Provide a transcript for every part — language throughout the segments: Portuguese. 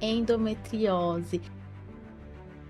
endometriose.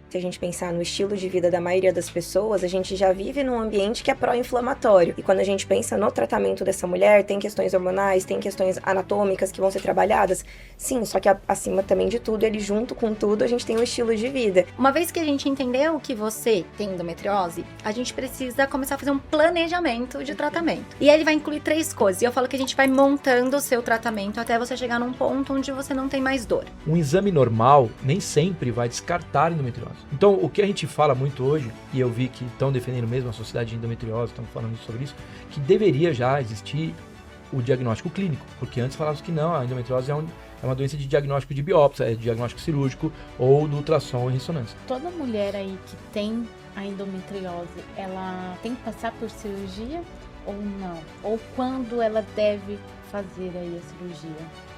Se a gente pensar no estilo de vida da maioria das pessoas, a gente já vive num ambiente que é pró-inflamatório. E quando a gente pensa no tratamento dessa mulher, tem questões hormonais, tem questões anatômicas que vão ser trabalhadas. Sim, só que acima também de tudo, ele junto com tudo, a gente tem um estilo de vida. Uma vez que a gente entendeu que você tem endometriose, a gente precisa começar a fazer um planejamento de tratamento. E aí ele vai incluir 3 coisas. E eu falo que a gente vai montando o seu tratamento até você chegar num ponto onde você não tem mais dor. Um exame normal nem sempre vai descartar endometriose. Então, o que a gente fala muito hoje, e eu vi que estão defendendo mesmo a Sociedade de Endometriose, estão falando sobre isso, que deveria já existir o diagnóstico clínico, porque antes falavam que não, a endometriose é uma doença de diagnóstico de biópsia, é diagnóstico cirúrgico ou do ultrassom e ressonância. Toda mulher aí que tem a endometriose, ela tem que passar por cirurgia ou não? Ou quando ela deve fazer aí a cirurgia?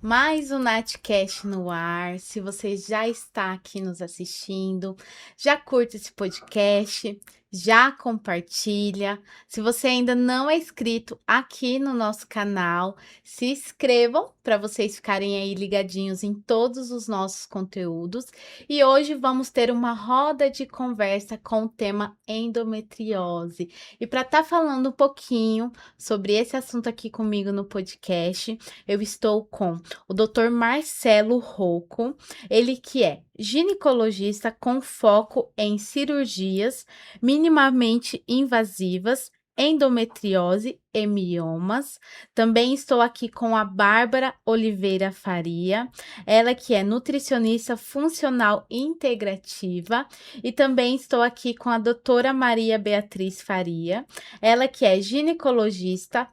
Mais um Natcast no ar. Se você já está aqui nos assistindo, já curte esse podcast, já compartilha. Se você ainda não é inscrito aqui no nosso canal, se inscrevam para vocês ficarem aí ligadinhos em todos os nossos conteúdos. E hoje vamos ter uma roda de conversa com o tema endometriose. E para estar falando um pouquinho sobre esse assunto aqui comigo no podcast, eu estou com o Dr. Marcelo Rocco, ele que é ginecologista com foco em cirurgias minimamente invasivas, endometriose e miomas. Também estou aqui com a Bárbara Oliveira Faria, ela que é nutricionista funcional integrativa, e também estou aqui com a doutora Maria Beatriz Faria, ela que é ginecologista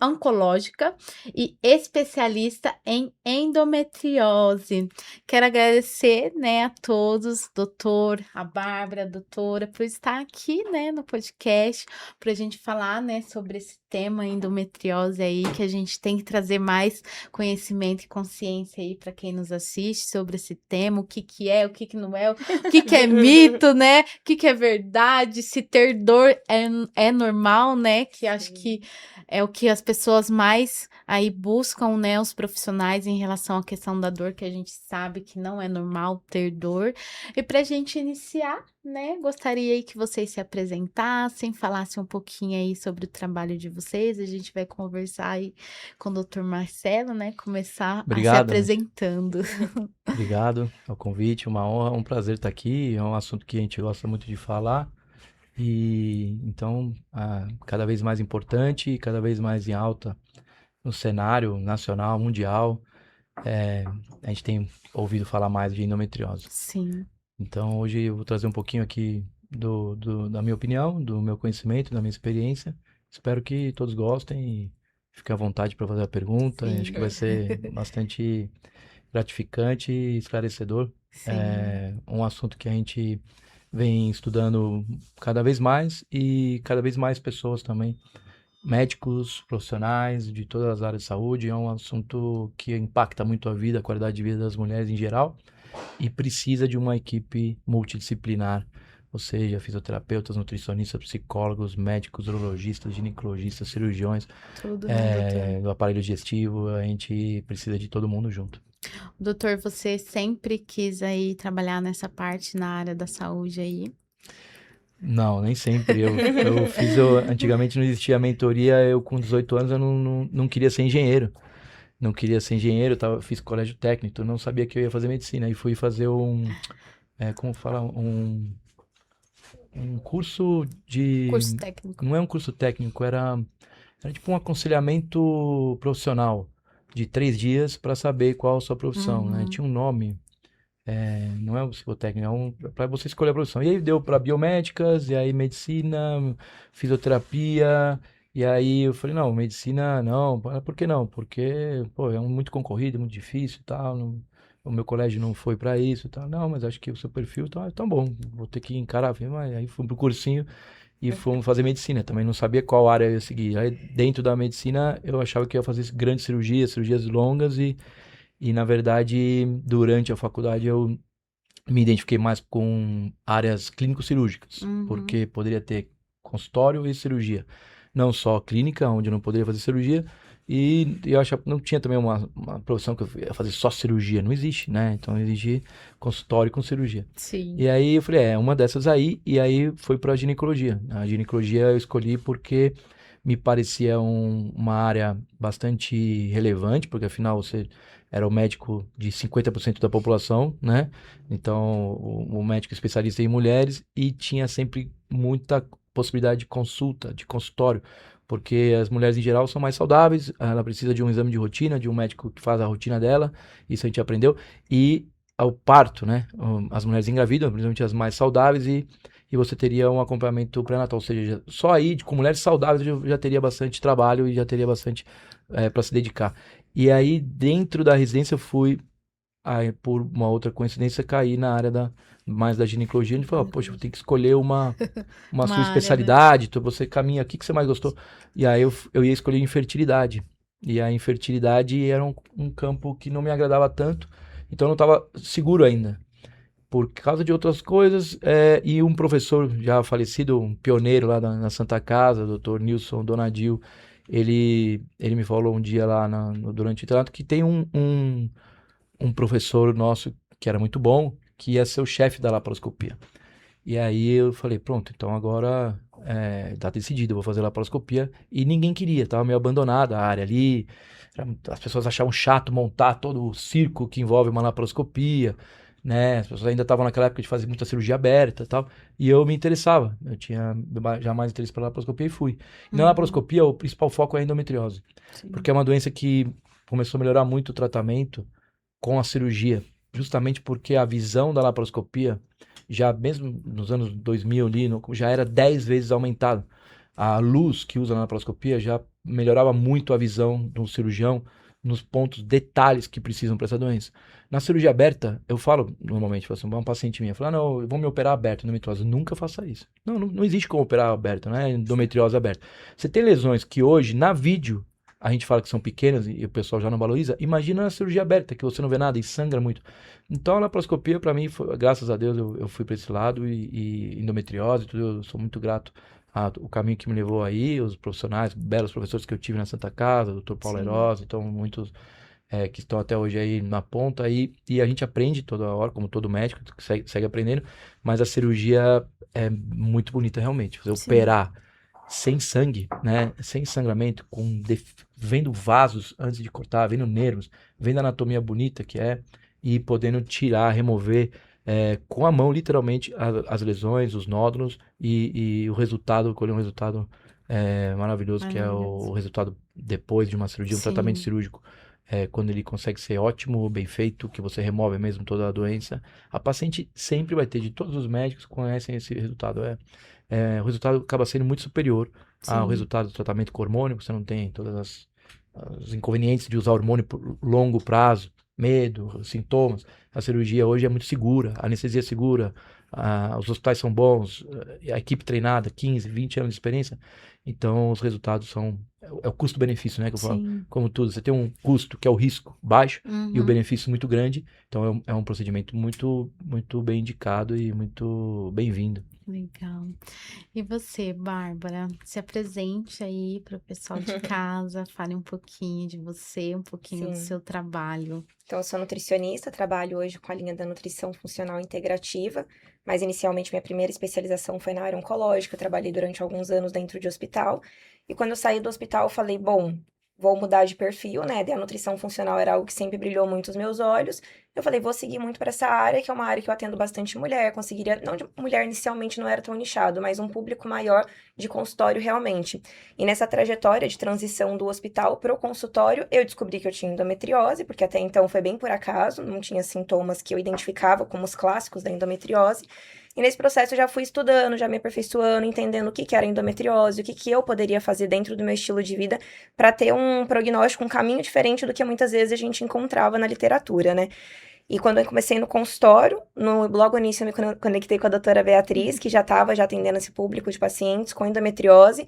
oncológica e especialista em endometriose. Quero agradecer, né, a todos, doutor, a Bárbara, a doutora, por estar aqui, né, no podcast, para a gente falar, né, sobre esse tema endometriose aí, que a gente tem que trazer mais conhecimento e consciência aí para quem nos assiste sobre esse tema, o que que é, o que que não é, o que que é mito, né, o que que é verdade, se ter dor é normal, né, que acho que é o que as pessoas mais aí buscam, né, os profissionais em relação à questão da dor, que a gente sabe que não é normal ter dor. E para a gente iniciar, né, gostaria aí que vocês se apresentassem, falassem um pouquinho aí sobre o trabalho de vocês. A gente vai conversar aí com o Dr. Marcelo, né, começar Obrigado, a se apresentando. Obrigado ao convite, uma honra, um prazer estar aqui. É um assunto que a gente gosta muito de falar. E então, cada vez mais importante e cada vez mais em alta no cenário nacional, mundial, a gente tem ouvido falar mais de endometriose. Sim. Então, hoje eu vou trazer um pouquinho aqui da minha opinião, do meu conhecimento, da minha experiência. Espero que todos gostem e fiquem à vontade para fazer a pergunta. Sim. Acho que vai ser bastante gratificante e esclarecedor. Sim. É um assunto que a gente vem estudando cada vez mais e cada vez mais pessoas também, médicos, profissionais de todas as áreas de saúde. É um assunto que impacta muito a vida, a qualidade de vida das mulheres em geral e precisa de uma equipe multidisciplinar, ou seja, fisioterapeutas, nutricionistas, psicólogos, médicos, urologistas, ginecologistas, cirurgiões, Tudo, né, doutor? do aparelho digestivo. A gente precisa de todo mundo junto. Doutor, você sempre quis aí trabalhar nessa parte na área da saúde aí? Não, nem sempre. Antigamente não existia mentoria, eu com 18 anos eu não queria ser engenheiro. Não queria ser engenheiro, fiz colégio técnico, não sabia que eu ia fazer medicina. E fui fazer um curso de... Curso técnico. Não é um curso técnico, era tipo um aconselhamento profissional de 3 dias para saber qual a sua profissão, né? Tinha um nome, não é o psicotécnico, é para você escolher a profissão. E aí deu para biomédicas, e aí medicina, fisioterapia, e aí eu falei, não, medicina não, por que não? Porque, pô, é muito concorrido, muito difícil e tal, o meu colégio não foi para isso e tal. Não, mas acho que o seu perfil tá bom, vou ter que encarar. Mas aí fui pro cursinho e fomos fazer medicina. Também não sabia qual área eu ia seguir. Aí dentro da medicina eu achava que ia fazer grandes cirurgias longas e na verdade, durante a faculdade eu me identifiquei mais com áreas clínico-cirúrgicas, porque poderia ter consultório e cirurgia. Não só clínica, onde eu não poderia fazer cirurgia, E eu acho que não tinha também uma profissão que eu ia fazer só cirurgia, não existe, né? Então exige consultório com cirurgia. Sim. E aí eu falei, uma dessas aí, e aí foi pra ginecologia. A ginecologia eu escolhi porque me parecia uma área bastante relevante, porque afinal você era o médico de 50% da população, né? Então, o médico especialista em mulheres e tinha sempre muita possibilidade de consulta, de consultório, porque as mulheres em geral são mais saudáveis, ela precisa de um exame de rotina, de um médico que faz a rotina dela, isso a gente aprendeu, e ao parto, né? As mulheres engravidam, principalmente as mais saudáveis, e você teria um acompanhamento pré-natal, ou seja, só aí com mulheres saudáveis eu já teria bastante trabalho e já teria bastante para se dedicar. E aí dentro da residência eu fui, aí, por uma outra coincidência, caí na área mais da ginecologia. A gente falou, poxa, eu tenho que escolher uma Uma sua área, né? especialidade, então você caminha aqui, que você mais gostou. E aí eu ia escolher infertilidade. E a infertilidade era um campo que não me agradava tanto, então eu não estava seguro ainda. Por causa de outras coisas, e um professor já falecido, um pioneiro lá na Santa Casa, o Dr. Nilson Donadil, ele me falou um dia lá durante o trato que tem um professor nosso que era muito bom, que ia ser o chefe da laparoscopia. E aí eu falei, pronto, então agora tá decidido, eu vou fazer laparoscopia. E ninguém queria, tava meio abandonada a área ali. As pessoas achavam chato montar todo o circo que envolve uma laparoscopia, né? As pessoas ainda estavam naquela época de fazer muita cirurgia aberta e tal. E eu me interessava, eu tinha já mais interesse pela laparoscopia e fui. E na laparoscopia o principal foco é a endometriose, Sim. porque é uma doença que começou a melhorar muito o tratamento com a cirurgia, justamente porque a visão da laparoscopia, já mesmo nos anos 2000 ali, já era 10 vezes aumentada. A luz que usa na laparoscopia já melhorava muito a visão do cirurgião nos pontos, detalhes que precisam para essa doença. Na cirurgia aberta, eu falo normalmente, uma paciente minha fala, não, eu vou me operar aberto, endometriose. Nunca faça isso. Não existe como operar aberto, né? Endometriose aberta. Você tem lesões que hoje, na vídeo, a gente fala que são pequenas e o pessoal já não valoriza. Imagina a cirurgia aberta, que você não vê nada e sangra muito. Então a laparoscopia, para mim, graças a Deus, eu fui para esse lado e endometriose, tudo, eu sou muito grato o caminho que me levou aí, os profissionais, belos professores que eu tive na Santa Casa, o Dr. Paulo Erosa, então muitos que estão até hoje aí na ponta aí, e a gente aprende toda hora, como todo médico, segue aprendendo, mas a cirurgia é muito bonita realmente. Você operar sem sangue, né? Sem sangramento, vendo vasos antes de cortar, vendo nervos, vendo a anatomia bonita que é, e podendo tirar, remover com a mão, literalmente, as lesões, os nódulos e o resultado, colher um resultado maravilhoso, que é o resultado depois de uma cirurgia, um tratamento cirúrgico. Quando ele consegue ser ótimo, bem feito, que você remove mesmo toda a doença, a paciente sempre vai ter, de todos os médicos que conhecem esse resultado. O resultado acaba sendo muito superior ao resultado do tratamento com hormônio, você não tem todas os inconvenientes de usar hormônio por longo prazo, medo, sintomas. A cirurgia hoje é muito segura, a anestesia é segura, os hospitais são bons, a equipe treinada, 15, 20 anos de experiência, então os resultados é o custo-benefício, né, que eu falo, como tudo, você tem um custo que é o risco baixo e o benefício muito grande, então é um procedimento muito, muito bem indicado e muito bem-vindo. Legal. E você, Bárbara, se apresente aí para o pessoal de casa, fale um pouquinho de você, um pouquinho do seu trabalho. Então, eu sou nutricionista, trabalho hoje com a linha da nutrição funcional integrativa, mas inicialmente minha primeira especialização foi na área oncológica, trabalhei durante alguns anos dentro de hospital, e quando eu saí do hospital eu falei, bom, vou mudar de perfil, né, a nutrição funcional era algo que sempre brilhou muito os meus olhos, eu falei, vou seguir muito para essa área, que é uma área que eu atendo bastante mulher, conseguiria, não de mulher inicialmente não era tão nichado, mas um público maior de consultório realmente. E nessa trajetória de transição do hospital para o consultório, eu descobri que eu tinha endometriose, porque até então foi bem por acaso, não tinha sintomas que eu identificava como os clássicos da endometriose. E nesse processo eu já fui estudando, já me aperfeiçoando, entendendo o que era endometriose, o que eu poderia fazer dentro do meu estilo de vida para ter um prognóstico, um caminho diferente do que muitas vezes a gente encontrava na literatura, né? E quando eu comecei no consultório, logo no início eu me conectei com a doutora Beatriz, que já estava atendendo esse público de pacientes com endometriose.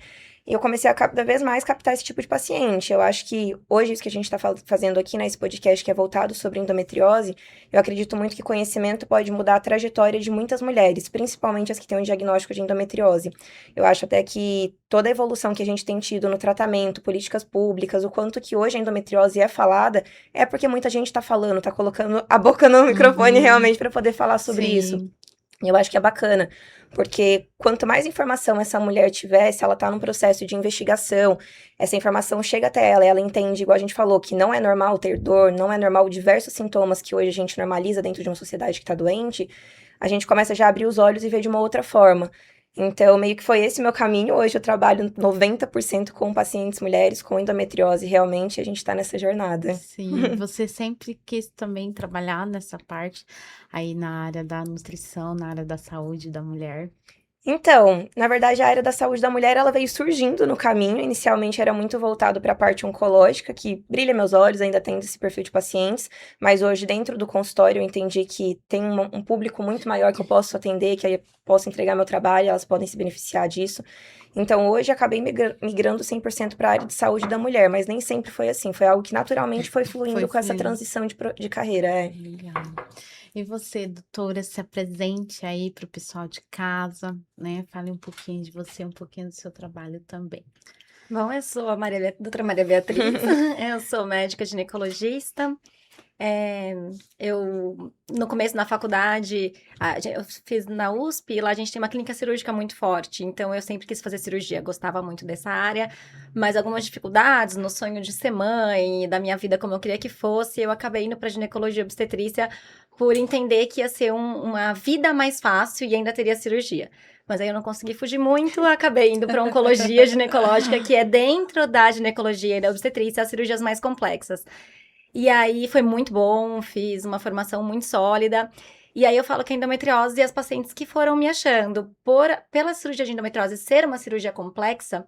E eu comecei a cada vez mais captar esse tipo de paciente. Eu acho que hoje, isso que a gente está fazendo aqui nesse podcast, que é voltado sobre endometriose, eu acredito muito que conhecimento pode mudar a trajetória de muitas mulheres, principalmente as que têm um diagnóstico de endometriose. Eu acho até que toda a evolução que a gente tem tido no tratamento, políticas públicas, o quanto que hoje a endometriose é falada, é porque muita gente está falando, está colocando a boca no microfone realmente para poder falar sobre isso. Sim. Eu acho que é bacana, porque quanto mais informação essa mulher tiver, se ela tá num processo de investigação, essa informação chega até ela, ela entende, igual a gente falou, que não é normal ter dor, não é normal diversos sintomas que hoje a gente normaliza dentro de uma sociedade que tá doente, a gente começa já a abrir os olhos e ver de uma outra forma. Então, meio que foi esse meu caminho. Hoje eu trabalho 90% com pacientes mulheres com endometriose, realmente a gente tá nessa jornada. Sim, você sempre quis também trabalhar nessa parte aí na área da nutrição, na área da saúde da mulher. Então, na verdade, a área da saúde da mulher, ela veio surgindo no caminho. Inicialmente era muito voltado para a parte oncológica, que brilha meus olhos, ainda tendo esse perfil de pacientes, mas hoje dentro do consultório eu entendi que tem um público muito maior que eu posso atender, que aí eu posso entregar meu trabalho, elas podem se beneficiar disso. Então, hoje acabei migrando 100% para a área de saúde da mulher, mas nem sempre foi assim, foi algo que naturalmente foi fluindo Foi com essa fluindo. transição de carreira, é. Legal. E você, doutora, se apresente aí para o pessoal de casa, né? Fale um pouquinho de você, um pouquinho do seu trabalho também. Bom, eu sou a doutora Maria Beatriz, eu sou médica ginecologista. Eu, no começo na faculdade, eu fiz na USP, e lá a gente tem uma clínica cirúrgica muito forte, então eu sempre quis fazer cirurgia, gostava muito dessa área, mas algumas dificuldades no sonho de ser mãe, da minha vida como eu queria que fosse, eu acabei indo para ginecologia e obstetrícia por entender que ia ser uma vida mais fácil e ainda teria cirurgia. Mas aí eu não consegui fugir muito, acabei indo para oncologia ginecológica, que é dentro da ginecologia e da obstetrícia, as cirurgias mais complexas. E aí foi muito bom, fiz uma formação muito sólida. E aí eu falo que a endometriose e as pacientes que foram me achando pela cirurgia de endometriose ser uma cirurgia complexa,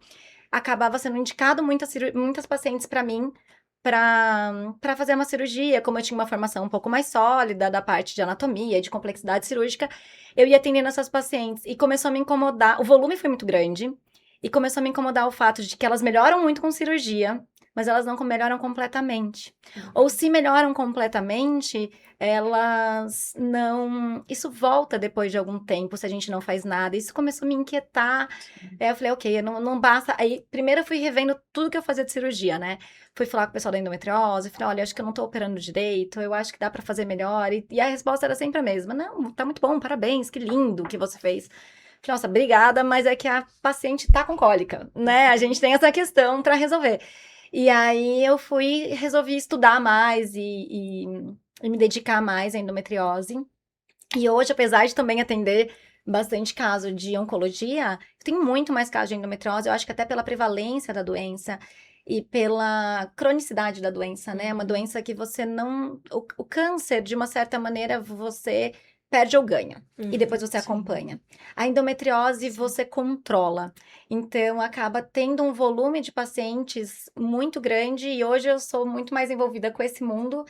acabava sendo indicado muitas pacientes para mim para fazer uma cirurgia. Como eu tinha uma formação um pouco mais sólida da parte de anatomia e de complexidade cirúrgica, eu ia atendendo essas pacientes e começou a me incomodar. O volume foi muito grande e começou a me incomodar o fato de que elas melhoram muito com cirurgia, mas elas não melhoram completamente. Ou se melhoram completamente, elas não... Isso volta depois de algum tempo, se a gente não faz nada. Isso começou a me inquietar. Aí eu falei, ok, não basta... Aí, primeiro eu fui revendo tudo que eu fazia de cirurgia, né? Fui falar com o pessoal da endometriose, falei, olha, acho que eu não tô operando direito, eu acho que dá pra fazer melhor. E a resposta era sempre a mesma. Não, tá muito bom, parabéns, que lindo que você fez. Falei, nossa, obrigada, mas é que a paciente tá com cólica, né? A gente tem essa questão pra resolver. E aí eu resolvi estudar mais e me dedicar mais à endometriose. E hoje, apesar de também atender bastante caso de oncologia, tem muito mais casos de endometriose, eu acho que até pela prevalência da doença e pela cronicidade da doença, né? É uma doença que você não... O câncer, de uma certa maneira, você perde ou ganha. E depois você acompanha. A endometriose você controla. Então, acaba tendo um volume de pacientes muito grande. E hoje eu sou muito mais envolvida com esse mundo,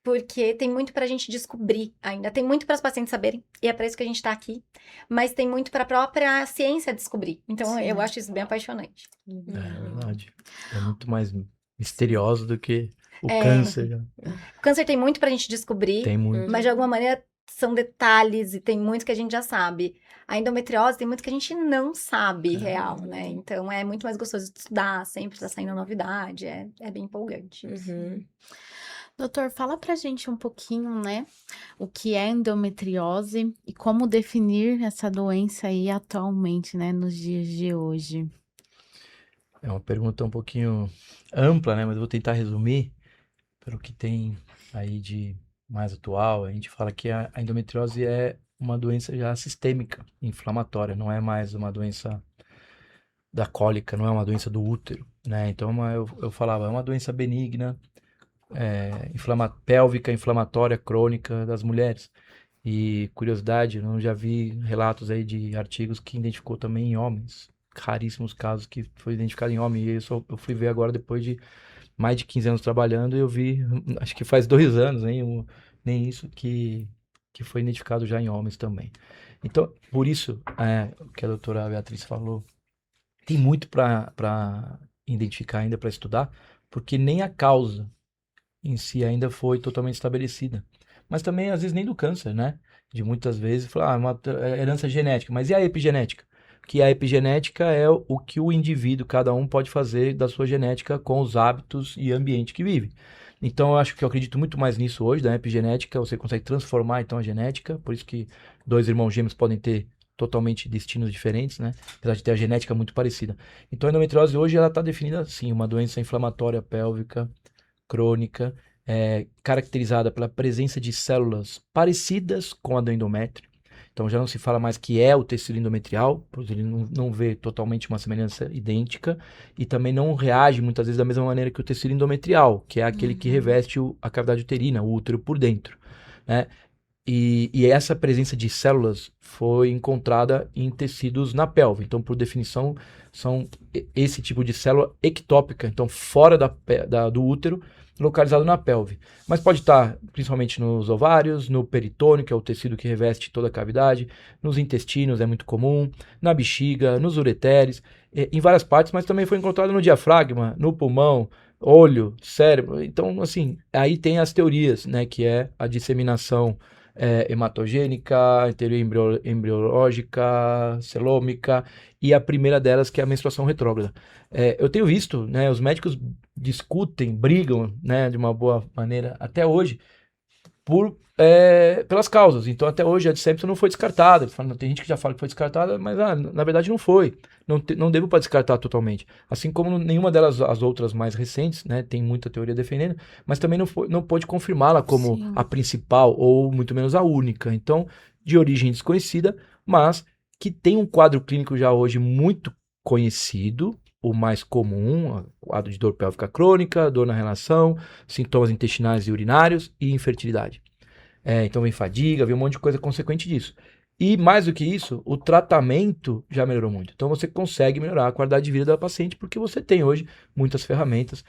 porque tem muito pra gente descobrir ainda. Tem muito para as pacientes saberem. E é para isso que a gente tá aqui. Mas tem muito para a própria ciência descobrir. Então, eu acho isso bem apaixonante. É verdade. É muito mais misterioso do que o câncer. Já. O câncer tem muito pra gente descobrir. Tem muito. Mas de alguma maneira são detalhes e tem muito que a gente já sabe. A endometriose tem muito que a gente não sabe real, né? Então é muito mais gostoso de estudar, sempre tá saindo novidade, é bem empolgante. Doutor, fala pra gente um pouquinho, né, o que é endometriose e como definir essa doença aí atualmente, né, nos dias de hoje. É uma pergunta um pouquinho ampla, né? Mas eu vou tentar resumir pelo que tem aí de mais atual. A gente fala que a endometriose é uma doença já sistêmica, inflamatória, não é mais uma doença da cólica, não é uma doença do útero, né? Então eu falava, é uma doença benigna, pélvica, inflamatória, crônica das mulheres. E curiosidade, eu já vi relatos aí de artigos que identificou também em homens, raríssimos casos que foi identificado em homem. E eu fui ver agora depois de mais de 15 anos trabalhando, eu vi, acho que faz 2 anos, nem isso, que foi identificado já em homens também. Então, por isso, o que a doutora Beatriz falou, Tem muito para identificar ainda, para estudar, porque nem a causa em si ainda foi totalmente estabelecida. Mas também, às vezes, nem do câncer, né? De muitas vezes, falar, uma herança genética. Mas e a epigenética? Que a epigenética é o que o indivíduo, cada um, pode fazer da sua genética com os hábitos e ambiente que vive. Então, eu acredito muito mais nisso hoje, da epigenética. Você consegue transformar, então, a genética. Por isso que 2 irmãos gêmeos podem ter totalmente destinos diferentes, né? Apesar de ter a genética muito parecida. Então, a endometriose hoje, ela está definida assim, uma doença inflamatória pélvica, crônica, caracterizada pela presença de células parecidas com a do endométrio. Então já não se fala mais que é o tecido endometrial, pois ele não vê totalmente uma semelhança idêntica e também não reage muitas vezes da mesma maneira que o tecido endometrial, que é aquele que reveste a cavidade uterina, o útero por dentro, né? E essa presença de células foi encontrada em tecidos na pelve. Então, por definição, são esse tipo de célula ectópica, então fora do útero, localizado na pelve. Mas pode estar principalmente nos ovários, no peritônio, que é o tecido que reveste toda a cavidade, nos intestinos, é muito comum, na bexiga, nos ureteres, em várias partes, mas também foi encontrado no diafragma, no pulmão, olho, cérebro. Então, assim, aí tem as teorias, né, que é a disseminação hematogênica, embriológica, celômica, e a primeira delas que é a menstruação retrógrada. Eu tenho visto, né, os médicos discutem, brigam, né, de uma boa maneira até hoje pelas causas. Então até hoje a de Sampson não foi descartada. Tem gente que já fala que foi descartada, mas na verdade não foi. Não devo para descartar totalmente. Assim como nenhuma delas, as outras mais recentes, né, tem muita teoria defendendo, mas também não pôde confirmá-la como Sim. a principal ou muito menos a única. Então, de origem desconhecida, mas que tem um quadro clínico já hoje muito conhecido, o mais comum, quadro de dor pélvica crônica, dor na relação, sintomas intestinais e urinários e infertilidade. Então vem fadiga, vem um monte de coisa consequente disso. E mais do que isso, o tratamento já melhorou muito. Então você consegue melhorar a qualidade de vida da paciente porque você tem hoje muitas ferramentas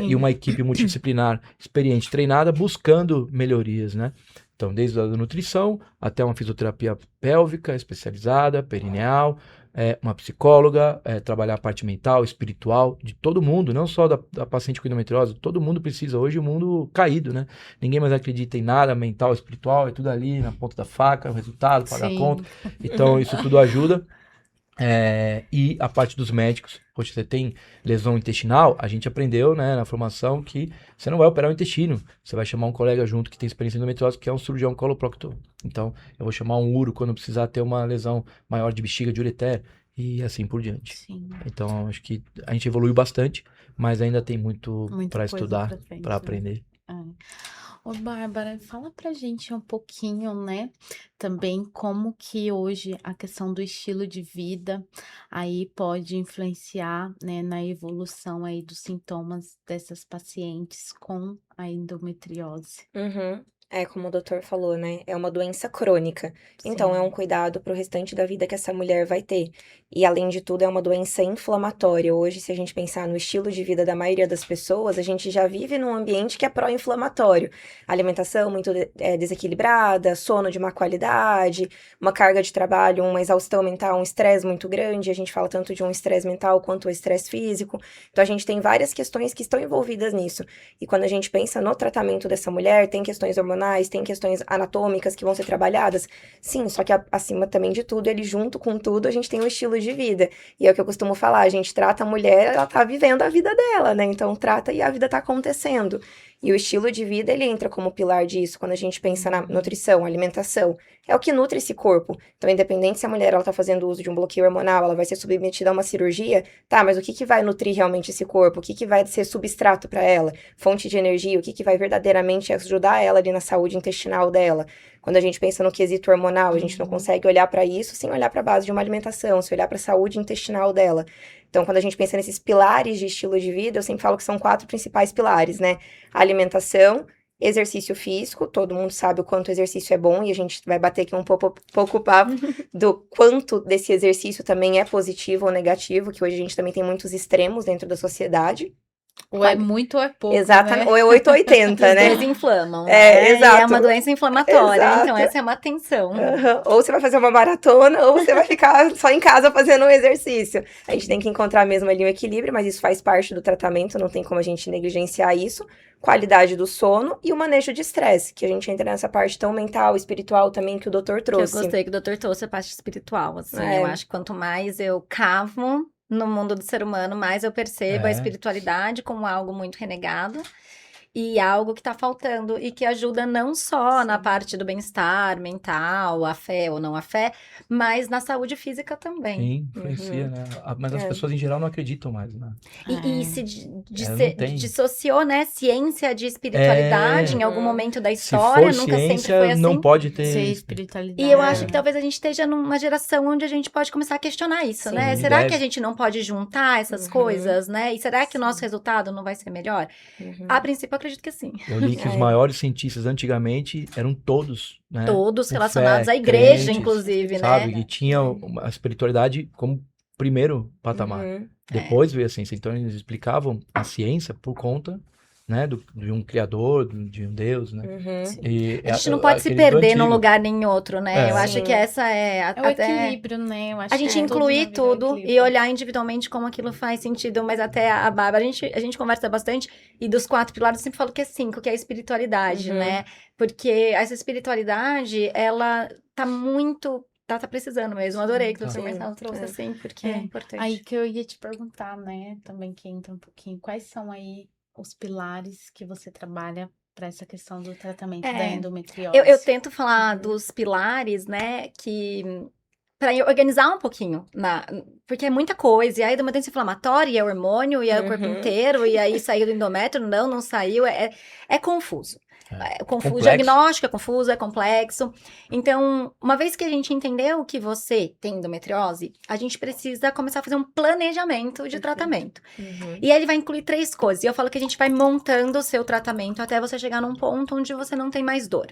e uma equipe multidisciplinar experiente, treinada, buscando melhorias, né? Então, desde a nutrição até uma fisioterapia pélvica especializada, perineal, uma psicóloga, trabalhar a parte mental, espiritual de todo mundo, não só da paciente com endometriose, todo mundo precisa. Hoje o mundo caído, né? Ninguém mais acredita em nada mental, espiritual, é tudo ali na ponta da faca, o resultado, pagar a conta. Então, isso tudo ajuda. E a parte dos médicos, poxa, você tem lesão intestinal, a gente aprendeu, né, na formação que você não vai operar o intestino, você vai chamar um colega junto que tem experiência em endometriose, que é um cirurgião coloproctor. Então, eu vou chamar um uro quando precisar ter uma lesão maior de bexiga, de ureter, e assim por diante. Sim. Então, acho que a gente evoluiu bastante, mas ainda tem muito para estudar, para aprender. Ô, Bárbara, fala pra gente um pouquinho, né, também como que hoje a questão do estilo de vida aí pode influenciar, né, na evolução aí dos sintomas dessas pacientes com a endometriose. Como o doutor falou, né? É uma doença crônica. Então, é um cuidado pro restante da vida que essa mulher vai ter. E, além de tudo, é uma doença inflamatória. Hoje, se a gente pensar no estilo de vida da maioria das pessoas, a gente já vive num ambiente que é pró-inflamatório. Alimentação muito desequilibrada, sono de má qualidade, uma carga de trabalho, uma exaustão mental, um estresse muito grande. A gente fala tanto de um estresse mental quanto o estresse físico. Então, a gente tem várias questões que estão envolvidas nisso. E quando a gente pensa no tratamento dessa mulher, tem questões hormonais, tem questões anatômicas que vão ser trabalhadas. Sim, só que acima também de tudo, ele junto com tudo, a gente tem um estilo de vida. E é o que eu costumo falar, a gente trata a mulher, ela tá vivendo a vida dela, né? Então trata e a vida tá acontecendo. E o estilo de vida, ele entra como pilar disso, quando a gente pensa na nutrição, alimentação. É o que nutre esse corpo. Então, independente se a mulher ela tá fazendo uso de um bloqueio hormonal, ela vai ser submetida a uma cirurgia, tá, mas o que vai nutrir realmente esse corpo? O que vai ser substrato para ela? Fonte de energia, o que vai verdadeiramente ajudar ela ali na saúde intestinal dela? Quando a gente pensa no quesito hormonal, a gente não consegue olhar para isso sem olhar para a base de uma alimentação, sem olhar para a saúde intestinal dela. Então, quando a gente pensa nesses pilares de estilo de vida, eu sempre falo que são 4 principais pilares, né? Alimentação, exercício físico, todo mundo sabe o quanto o exercício é bom, e a gente vai bater aqui um pouco papo do quanto desse exercício também é positivo ou negativo, que hoje a gente também tem muitos extremos dentro da sociedade. Ou é muito ou é pouco, Exatamente. né? Ou é 8 ou 80, Os né? dois inflamam, É, né? exato. E é uma doença inflamatória, Exato. então essa é uma tensão. Uhum. Ou você vai fazer uma maratona, ou você vai ficar só em casa fazendo um exercício. A gente tem que encontrar mesmo ali um equilíbrio, mas isso faz parte do tratamento, não tem como a gente negligenciar isso. Qualidade do sono e o manejo de estresse, que a gente entra nessa parte tão mental, espiritual também que o doutor trouxe. Que eu gostei que o doutor trouxe a parte espiritual, assim. É. Eu acho que quanto mais eu cavo no mundo do ser humano, mais eu percebo a espiritualidade como algo muito renegado. E algo que tá faltando e que ajuda não só na parte do bem-estar mental, a fé ou não a fé, mas na saúde física também. Sim, influencia, né? Mas as pessoas em geral não acreditam mais, né? E se não tem. dissociou, né, ciência de espiritualidade em algum momento da Se história, for nunca sempre ciência, foi assim. não pode Ser ter. espiritualidade. E eu acho que talvez a gente esteja numa geração onde a gente pode começar a questionar isso, Sim, né? Será deve. que a gente não pode juntar essas coisas, né? E será que o nosso resultado não vai ser melhor? A princípio, eu acredito que sim. Eu li que os maiores cientistas antigamente eram todos, né? Todos com relacionados fé, à igreja, crentes, inclusive, sabe? né? Que tinham a espiritualidade como primeiro patamar. Depois veio a ciência. Então eles explicavam a ciência por conta, né, de um criador, de um Deus, né? E A gente não pode se aquele do perder num antigo. lugar nem em outro, né? É. Eu acho Sim. que essa é É o equilíbrio, né? Eu acho A gente que tudo na incluir vida é o tudo e equilíbrio. olhar individualmente como aquilo faz sentido, mas até a Bárbara, a gente conversa bastante, e dos 4 pilares eu sempre falo que é 5, que é a espiritualidade, né? Porque essa espiritualidade, ela tá muito... Tá precisando mesmo. Adorei que o Dr. Marcelo trouxe assim, porque é importante. Aí que eu ia te perguntar, né? Também que entra um pouquinho. Quais são aí os pilares que você trabalha para essa questão do tratamento da endometriose? Eu tento falar dos pilares, né, que... Pra organizar um pouquinho, porque é muita coisa, e aí endometriose inflamatória, e é hormônio, e é o corpo inteiro, e aí saiu do endométrio, não saiu, é confuso. O diagnóstico é confuso, é complexo. Então, uma vez que a gente entendeu que você tem endometriose, a gente precisa começar a fazer um planejamento de tratamento. E aí ele vai incluir 3 coisas. E eu falo que a gente vai montando o seu tratamento até você chegar num ponto onde você não tem mais dor.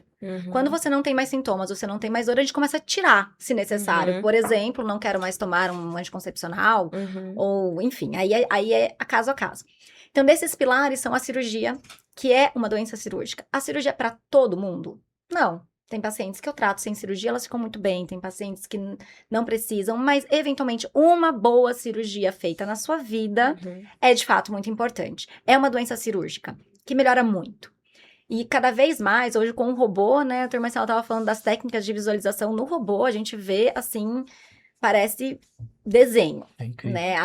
Quando você não tem mais sintomas, você não tem mais dor, a gente começa a tirar, se necessário. Por exemplo, não quero mais tomar um anticoncepcional, ou enfim, aí é a caso a caso. Então, desses pilares são a cirurgia, que é uma doença cirúrgica. A cirurgia é para todo mundo? Não. Tem pacientes que eu trato sem cirurgia, elas ficam muito bem. Tem pacientes que não precisam, mas eventualmente uma boa cirurgia feita na sua vida é de fato muito importante. É uma doença cirúrgica que melhora muito. E cada vez mais, hoje com o robô, né, a Dr. Marcelo estava falando das técnicas de visualização no robô, a gente vê assim, parece desenho, né?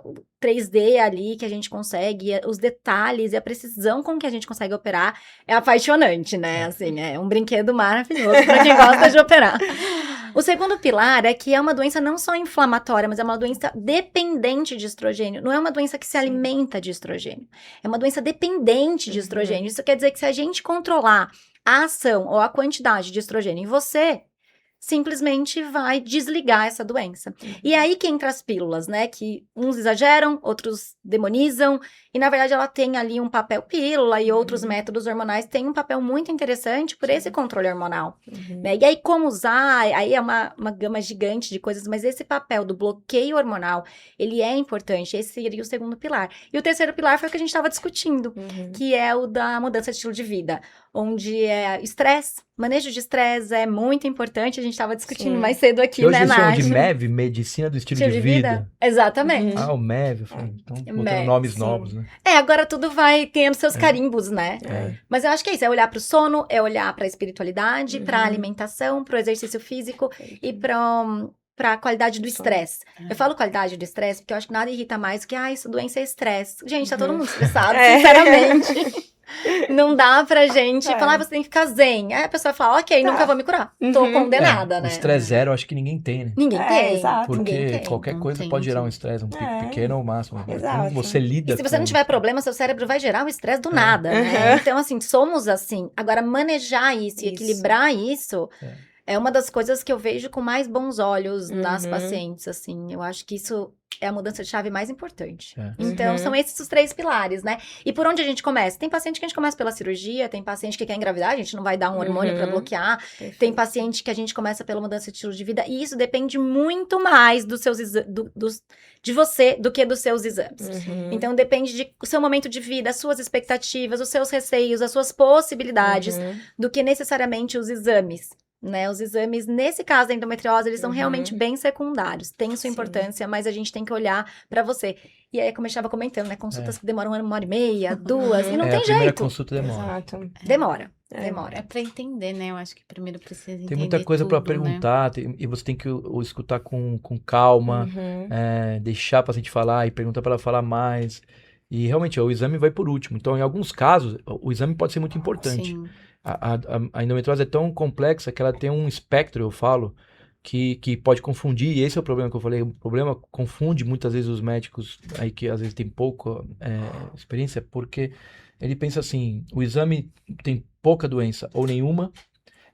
O 3D ali que a gente consegue, os detalhes e a precisão com que a gente consegue operar é apaixonante, né? Assim, é um brinquedo maravilhoso para quem gosta de operar. O segundo pilar é que é uma doença não só inflamatória, mas é uma doença dependente de estrogênio. Não é uma doença que se alimenta de estrogênio. É uma doença dependente de estrogênio. Isso quer dizer que se a gente controlar a ação ou a quantidade de estrogênio em você, simplesmente vai desligar essa doença. E aí que entra as pílulas, né? Que uns exageram, outros demonizam. E, na verdade, ela tem ali um papel pílula e outros métodos hormonais têm um papel muito interessante por esse controle hormonal. Né? E aí, como usar? Aí é uma gama gigante de coisas, mas esse papel do bloqueio hormonal, ele é importante. Esse seria o segundo pilar. E o terceiro pilar foi o que a gente estava discutindo, que é o da mudança de estilo de vida, onde é estresse. Manejo de estresse é muito importante, a gente estava discutindo mais cedo aqui, hoje né, eles chamam Nath? de MEV, Medicina do Estilo de Vida. Exatamente. Ah, o MEV, então botando MEV, nomes novos, né? Agora tudo vai tendo seus carimbos, né? Mas eu acho que é isso, é olhar para o sono, é olhar para a espiritualidade, para a alimentação, para o exercício físico e para a qualidade do estresse. Eu falo qualidade do estresse porque eu acho que nada irrita mais do que, essa doença é estresse. Gente, tá todo mundo estressado, sinceramente. Não dá pra gente falar, você tem que ficar zen. Aí a pessoa fala, ok, nunca vou me curar. Tô condenada, né? O estresse zero, eu acho que ninguém tem, né? Ninguém tem. Exato. Porque qualquer coisa pode gerar um estresse, um pico pequeno ou máximo. Como você lida E se você não tiver problema, seu cérebro vai gerar um estresse do nada, né? Então, assim, somos assim. Agora, manejar isso e equilibrar isso É uma das coisas que eu vejo com mais bons olhos nas Uhum. pacientes, assim. Eu acho que isso é a mudança de chave mais importante. É. Então, Uhum. são esses os 3 pilares, né? E por onde a gente começa? Tem paciente que a gente começa pela cirurgia, tem paciente que quer engravidar, a gente não vai dar um hormônio pra Uhum. bloquear. Tem Perfeito. paciente que a gente começa pela mudança de estilo de vida. E isso depende muito mais dos seus de você do que dos seus exames. Uhum. Então, depende do seu momento de vida, as suas expectativas, os seus receios, as suas possibilidades, Uhum. do que necessariamente os exames. Né? Os exames, nesse caso da endometriose, eles são Uhum. realmente bem secundários. Tem sua Sim. importância, mas a gente tem que olhar pra você. E aí, como eu estava comentando, né? Consultas É. que demoram 1h30, 2, e não a tem primeira jeito. consulta demora. Exato. Demora, É. demora. É pra entender, né? Eu acho que primeiro precisa entender Tem muita coisa pra tudo, né? perguntar, e você tem que o escutar com calma, Uhum. deixar a paciente falar e perguntar para ela falar mais. E realmente, o exame vai por último. Então, em alguns casos, o exame pode ser muito importante. Sim. A endometriose é tão complexa que ela tem um espectro, eu falo, que pode confundir, e esse é o problema que eu falei, o problema confunde muitas vezes os médicos aí que às vezes tem pouca experiência, porque ele pensa assim, o exame tem pouca doença ou nenhuma,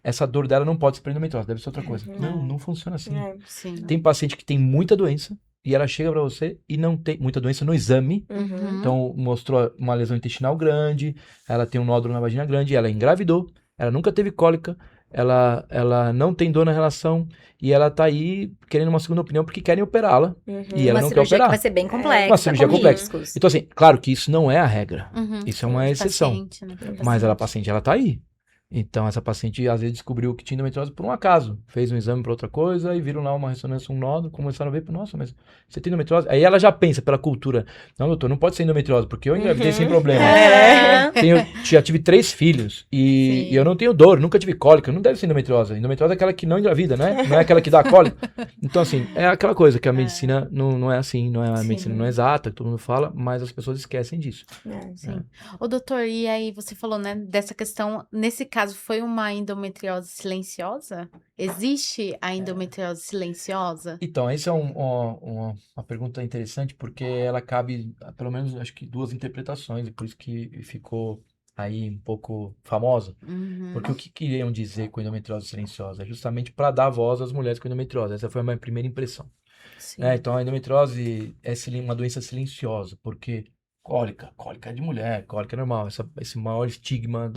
essa dor dela não pode ser para endometriose, deve ser outra coisa. Não. Não funciona assim. É. Sim. Tem paciente que tem muita doença, e ela chega para você e não tem muita doença no exame, Uhum. então mostrou uma lesão intestinal grande, ela tem um nódulo na vagina grande, ela engravidou, ela nunca teve cólica, ela não tem dor na relação e ela tá aí querendo uma segunda opinião porque querem operá-la Uhum. e ela Uma não quer cirurgia que operar. vai ser bem complexa, Uma cirurgia com complexa. riscos. Então assim, claro que isso não é a regra, Uhum. isso é uma exceção, Paciente, né? Pro mas ela paciente. paciente ela tá aí. Então essa paciente às vezes descobriu que tinha endometriose por um acaso, fez um exame para outra coisa e viram lá uma ressonância, um nódulo, começaram a ver, nossa, mas você tem endometriose? Aí ela já pensa pela cultura, não doutor, não pode ser endometriose, porque eu engravidei sem problema. É. Já tive 3 filhos e Sim. eu não tenho dor, nunca tive cólica, não deve ser endometriose. Endometriose é aquela que não engravida, né? Não é aquela que dá cólica. Então, assim, é aquela coisa que a medicina não é assim, a Sim. medicina não é exata, todo mundo fala, mas as pessoas esquecem disso. É. Sim. Ô, doutor, e aí você falou, né, dessa questão, nesse caso foi uma endometriose silenciosa? Existe a endometriose silenciosa? Então, essa é uma pergunta interessante, porque ela cabe, pelo menos, acho que 2 interpretações, e por isso que ficou aí um pouco famosa. Uhum. Porque o que queriam dizer com endometriose silenciosa? É justamente para dar voz às mulheres com endometriose. Essa foi a minha primeira impressão. Sim. Então, a endometriose é uma doença silenciosa, porque cólica é de mulher, cólica é normal. Esse maior estigma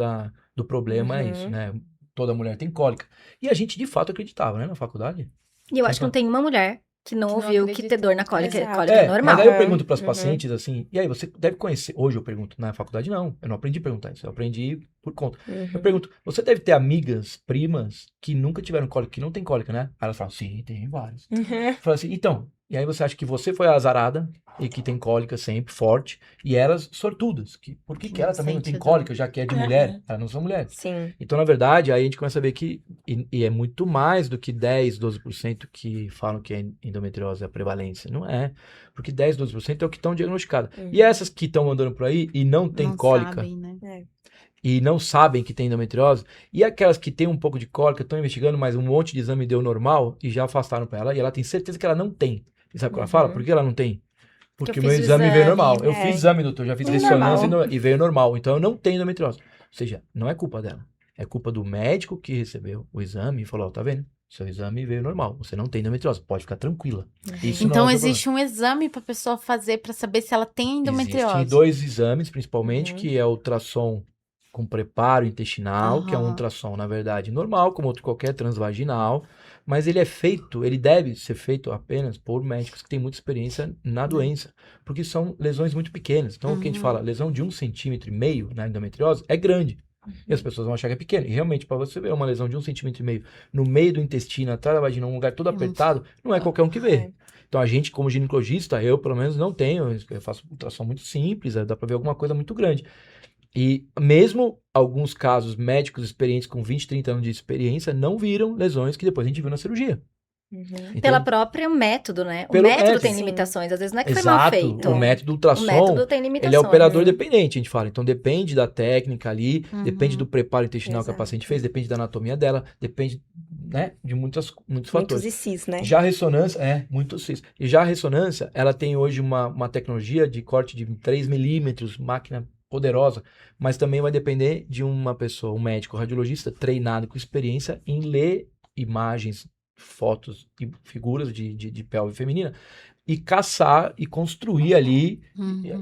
do problema é isso, Uhum. né? Toda mulher tem cólica. E a gente, de fato, acreditava, né, na faculdade. E eu acho que não tem uma mulher que não Que não ouviu que ter acredita. dor na cólica, Exato. cólica é normal. Mas aí eu pergunto para as Uhum. pacientes assim, e aí, você deve conhecer, hoje eu pergunto, na faculdade não, eu não aprendi a perguntar isso, eu aprendi por conta. Eu Uhum. pergunto, você deve ter amigas, primas, que nunca tiveram cólica, que não tem cólica, né? Aí elas falam, sim, tem várias. Uhum. Eu falo assim, então, e aí você acha que você foi a azarada e que tem cólica sempre, forte, e elas sortudas. Por que Que ela não também não sente tem dor. cólica, já que é de mulher? Elas não são mulheres. Sim. Então, na verdade, aí a gente começa a ver que, e é muito mais do que 10, 12% que falam que é endometriose a prevalência. Não é, porque 10, 12% é o que estão diagnosticadas. Uhum. E essas que estão andando por aí e não tem Não cólica, sabem, né? É. e não sabem que tem endometriose, e aquelas que têm um pouco de cólica, estão investigando, mas um monte de exame deu normal, e já afastaram para ela, e ela tem certeza que ela não tem. E sabe o que ela fala? Uhum. Por que ela não tem? Porque eu o meu fiz o exame veio exame. normal. Eu É. fiz exame, doutor, já fiz Veio ressonância normal. e veio normal. Então eu não tenho endometriose. Ou seja, não é culpa dela. É culpa do médico que recebeu o exame e falou, ó, tá vendo? Seu exame veio normal. Você não tem endometriose. Pode ficar tranquila. Isso não Então é o seu existe um exame para a pessoa fazer para saber se ela tem endometriose. Existem 2 exames, principalmente, Uhum. que é o ultrassom com preparo intestinal, que é um Aham. ultrassom, na verdade, normal, como outro qualquer transvaginal, mas ele deve ser feito apenas por médicos que têm muita experiência na doença, porque são lesões muito pequenas. Então, o que a gente Uhum. fala, lesão de 1,5 cm na endometriose é grande. E as pessoas vão achar que é pequeno. E realmente, para você ver uma lesão de 1,5 cm no meio do intestino, atrás da vagina, um lugar todo apertado, não é qualquer um que vê. É. Então a gente, como ginecologista, eu pelo menos não tenho, eu faço ultrassom muito simples, dá para ver alguma coisa muito grande. E mesmo alguns casos médicos experientes com 20, 30 anos de experiência não viram lesões que depois a gente viu na cirurgia. Uhum. Então, Pelo próprio método, né? O Pelo método método. tem Sim. limitações, às vezes não é que foi mal exato, feito. o método O ultrassom, método tem limitações. ele é operador né? dependente, a gente fala. Então depende da técnica ali, Uhum. depende do preparo intestinal que a Exato. paciente fez, depende da anatomia dela, depende, né, de muitos Muitos fatores. ICs, né? Já a ressonância, muito cis. E já a ressonância, ela tem hoje uma tecnologia de corte de 3 milímetros, máquina poderosa, mas também vai depender de uma pessoa, um médico radiologista treinado com experiência em ler imagens, fotos e figuras de pelve feminina e caçar e construir ali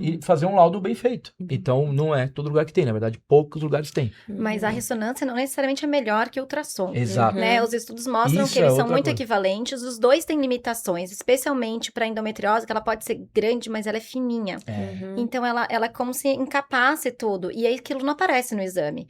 e fazer um laudo bem feito. Então, não é todo lugar que tem, na verdade, poucos lugares tem. Mas a ressonância não necessariamente é melhor que o ultrassom. Exato. Né? Os estudos mostram Isso que eles é são outra muito coisa. equivalentes. Os dois têm limitações, especialmente para endometriose, que ela pode ser grande, mas ela é fininha. Então, ela é como se encapasse tudo. E aí, aquilo não aparece no exame.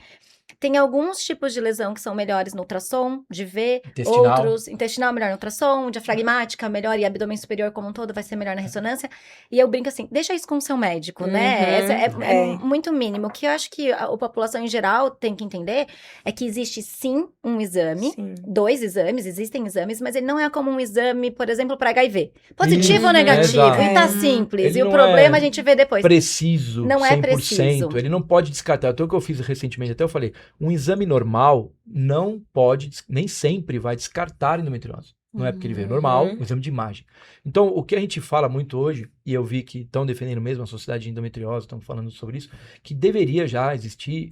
Tem alguns tipos de lesão que são melhores no ultrassom, de ver. Intestinal. Outros, intestinal melhor no ultrassom, diafragmática melhor, e abdômen superior como um todo vai ser melhor na ressonância. E eu brinco assim, deixa isso com o seu médico, né? Essa é muito mínimo. O que eu acho que a população em geral tem que entender é que existe sim um exame, dois exames, existem exames, mas ele não é como um exame, por exemplo, para HIV. Positivo ou negativo, exato. e tá simples. Ele E o não problema é a gente vê depois. Preciso, Não 100%. é preciso. Ele não pode descartar. Até o que eu fiz recentemente, até eu falei, um exame normal não pode, nem sempre vai descartar endometriose. Não é porque ele veio normal, um exame de imagem. Então, o que a gente fala muito hoje, e eu vi que estão defendendo mesmo a Sociedade de Endometriose, estão falando sobre isso, que deveria já existir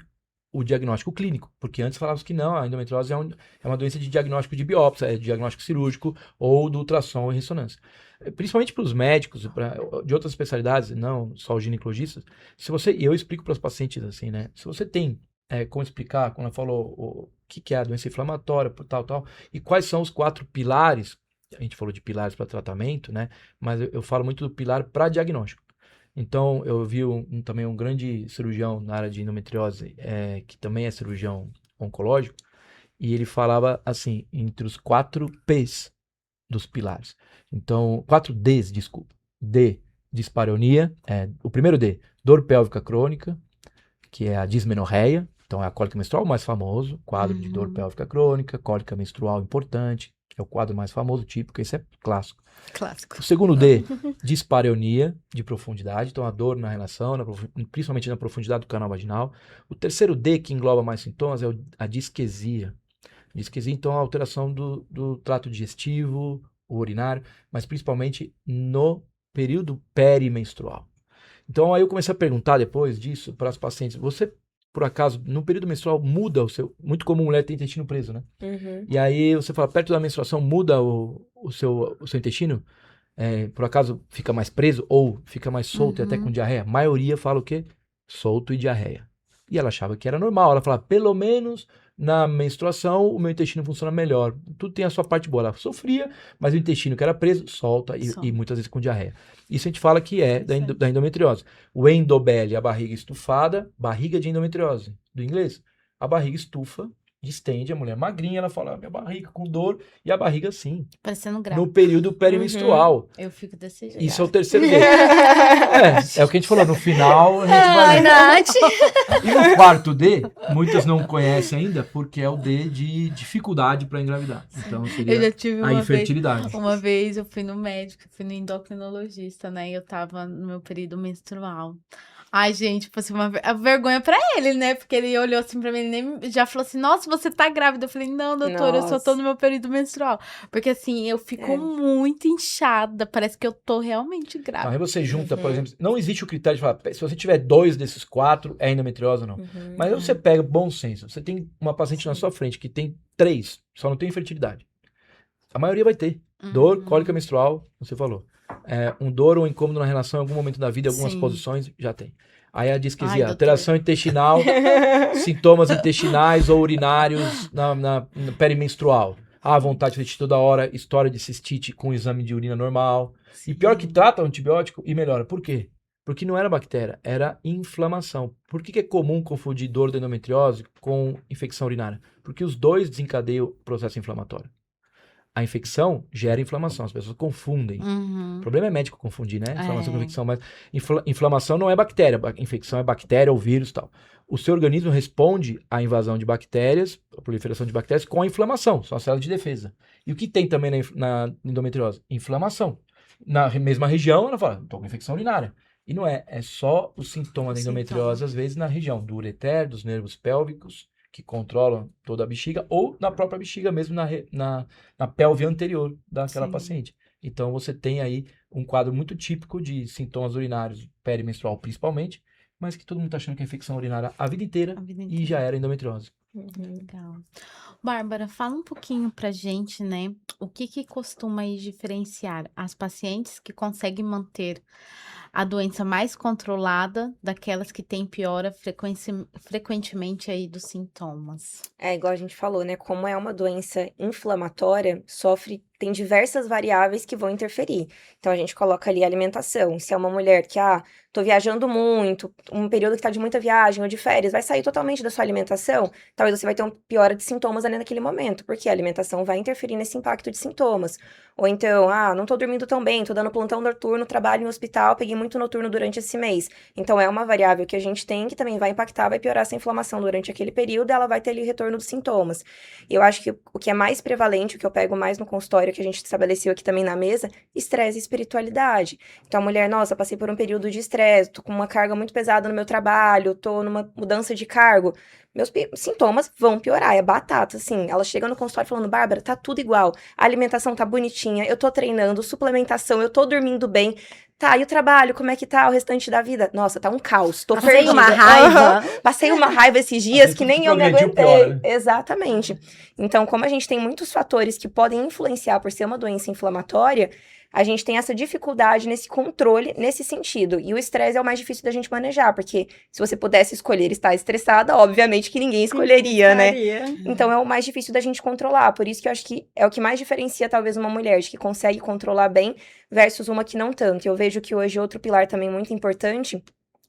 o diagnóstico clínico, porque antes falavam que não, a endometriose é uma doença de diagnóstico de biópsia, é diagnóstico cirúrgico ou do ultrassom e ressonância. Principalmente para os médicos, de outras especialidades, não só os ginecologistas, e eu explico para os pacientes assim, né? Se você tem como explicar, quando ela falou o que é a doença inflamatória, tal, e quais são os 4 pilares, a gente falou de pilares para tratamento, né? Mas eu falo muito do pilar para diagnóstico. Então, eu vi também um grande cirurgião na área de endometriose, que também é cirurgião oncológico, e ele falava assim, entre os 4 P's dos pilares. Então, 4 D's, desculpa. D, dispareunia, o primeiro D, dor pélvica crônica, que é a dismenorreia, então é a cólica menstrual mais famoso, quadro de dor pélvica crônica, cólica menstrual importante, é o quadro mais famoso, típico, esse é clássico. Clássico. O segundo D, dispareunia de profundidade, então a dor na relação, principalmente na profundidade do canal vaginal. O terceiro D, que engloba mais sintomas, é a disquesia. Disquesia, então, a alteração do trato digestivo, o urinário, mas principalmente no período perimenstrual. Então, aí eu comecei a perguntar depois disso para as pacientes, você, por acaso, no período menstrual muda o seu... Muito comum mulher ter intestino preso, né? E aí você fala, perto da menstruação muda o seu intestino? Por acaso fica mais preso ou fica mais solto e até com diarreia? A maioria fala o quê? Solto e diarreia. E ela achava que era normal. Ela falava, pelo menos na menstruação o meu intestino funciona melhor. Tudo tem a sua parte boa. Ela sofria, mas o intestino que era preso solta e muitas vezes com diarreia. Isso a gente fala que é da endometriose. O endobele, a barriga estufada, barriga de endometriose. Do inglês, a barriga estufa, distende, a mulher magrinha, ela fala, minha barriga com dor, e a barriga sim. Parecendo grávida. No período perimenstrual. Eu fico desse jeito. Isso é o terceiro D. É o que a gente falou, no final a gente vai... Ai, Nath! E no quarto D, muitas não conhecem ainda, porque é o D de dificuldade para engravidar. Então Eu seria já tive a infertilidade. Uma vez eu fui no médico, fui no endocrinologista, né? E eu tava no meu período menstrual. Ai, gente, foi a vergonha pra ele, né? Porque ele olhou assim pra mim, ele nem já falou assim, nossa, você tá grávida. Eu falei, não, doutora, eu só tô no meu período menstrual. Porque assim, eu fico muito inchada, parece que eu tô realmente grávida. Aí você junta, por exemplo, não existe o critério de falar, se você tiver 2 desses 4, é endometriose ou não. Mas aí você pega bom senso, você tem uma paciente na sua frente que tem 3, só não tem infertilidade. A maioria vai ter. Dor, cólica menstrual, você falou. Um dor ou incômodo na relação em algum momento da vida, algumas posições, já tem. Aí a disquesia, alteração intestinal, sintomas intestinais ou urinários na perimenstrual. Vontade de xixi toda hora, história de cistite com exame de urina normal. E pior que trata o antibiótico e melhora. Por quê? Porque não era bactéria, era inflamação. Por que é comum confundir dor da endometriose com infecção urinária? Porque os dois desencadeiam o processo inflamatório. A infecção gera inflamação, as pessoas confundem. O problema é médico confundir, né? Inflamação com infecção, mas inflamação não é bactéria, infecção é bactéria ou vírus e tal. O seu organismo responde à invasão de bactérias, à proliferação de bactérias com a inflamação, são as células de defesa. E o que tem também na endometriose? Inflamação. Na mesma região, ela fala, estou com infecção urinária. E não é só o sintoma da endometriose, às vezes, na região do ureter, dos nervos pélvicos, que controlam toda a bexiga, ou na própria bexiga mesmo, na pelve anterior daquela paciente. Então, você tem aí um quadro muito típico de sintomas urinários, perimenstrual principalmente, mas que todo mundo está achando que é infecção urinária a vida inteira e já era endometriose. Legal. Bárbara, fala um pouquinho pra gente, né? O que costuma aí diferenciar as pacientes que conseguem manter a doença mais controlada daquelas que têm piora frequentemente aí dos sintomas? É igual a gente falou, né? Como é uma doença inflamatória, tem diversas variáveis que vão interferir. Então a gente coloca ali a alimentação. Se é uma mulher que, tô viajando muito, um período que tá de muita viagem ou de férias, vai sair totalmente da sua alimentação, talvez você vai ter uma piora de sintomas ali naquele momento, porque a alimentação vai interferir nesse impacto de sintomas. Ou então, não tô dormindo tão bem, tô dando plantão noturno, trabalho em hospital, peguei muito noturno durante esse mês. Então é uma variável que a gente tem que também vai impactar, vai piorar essa inflamação durante aquele período, ela vai ter ali retorno dos sintomas. E eu acho que o que é mais prevalente, o que eu pego mais no consultório, que a gente estabeleceu aqui também na mesa, estresse e espiritualidade. Então a mulher, nossa, passei por um período de estresse, tô com uma carga muito pesada no meu trabalho, tô numa mudança de cargo, meus sintomas vão piorar, é batata, assim. Ela chega no consultório falando, Bárbara, tá tudo igual, a alimentação tá bonitinha, eu tô treinando, suplementação, eu tô dormindo bem. Tá, e o trabalho, como é que tá o restante da vida? Nossa, tá um caos, tô Passei perdida. uma raiva. Passei uma raiva esses dias que nem eu me progrediu aguentei. pior, né? Exatamente. Então, como a gente tem muitos fatores que podem influenciar por ser uma doença inflamatória, a gente tem essa dificuldade nesse controle, nesse sentido. E o estresse é o mais difícil da gente manejar, porque se você pudesse escolher estar estressada, obviamente que ninguém escolheria, né? Então é o mais difícil da gente controlar. Por isso que eu acho que é o que mais diferencia talvez uma mulher de que consegue controlar bem versus uma que não tanto. Eu vejo que hoje outro pilar também muito importante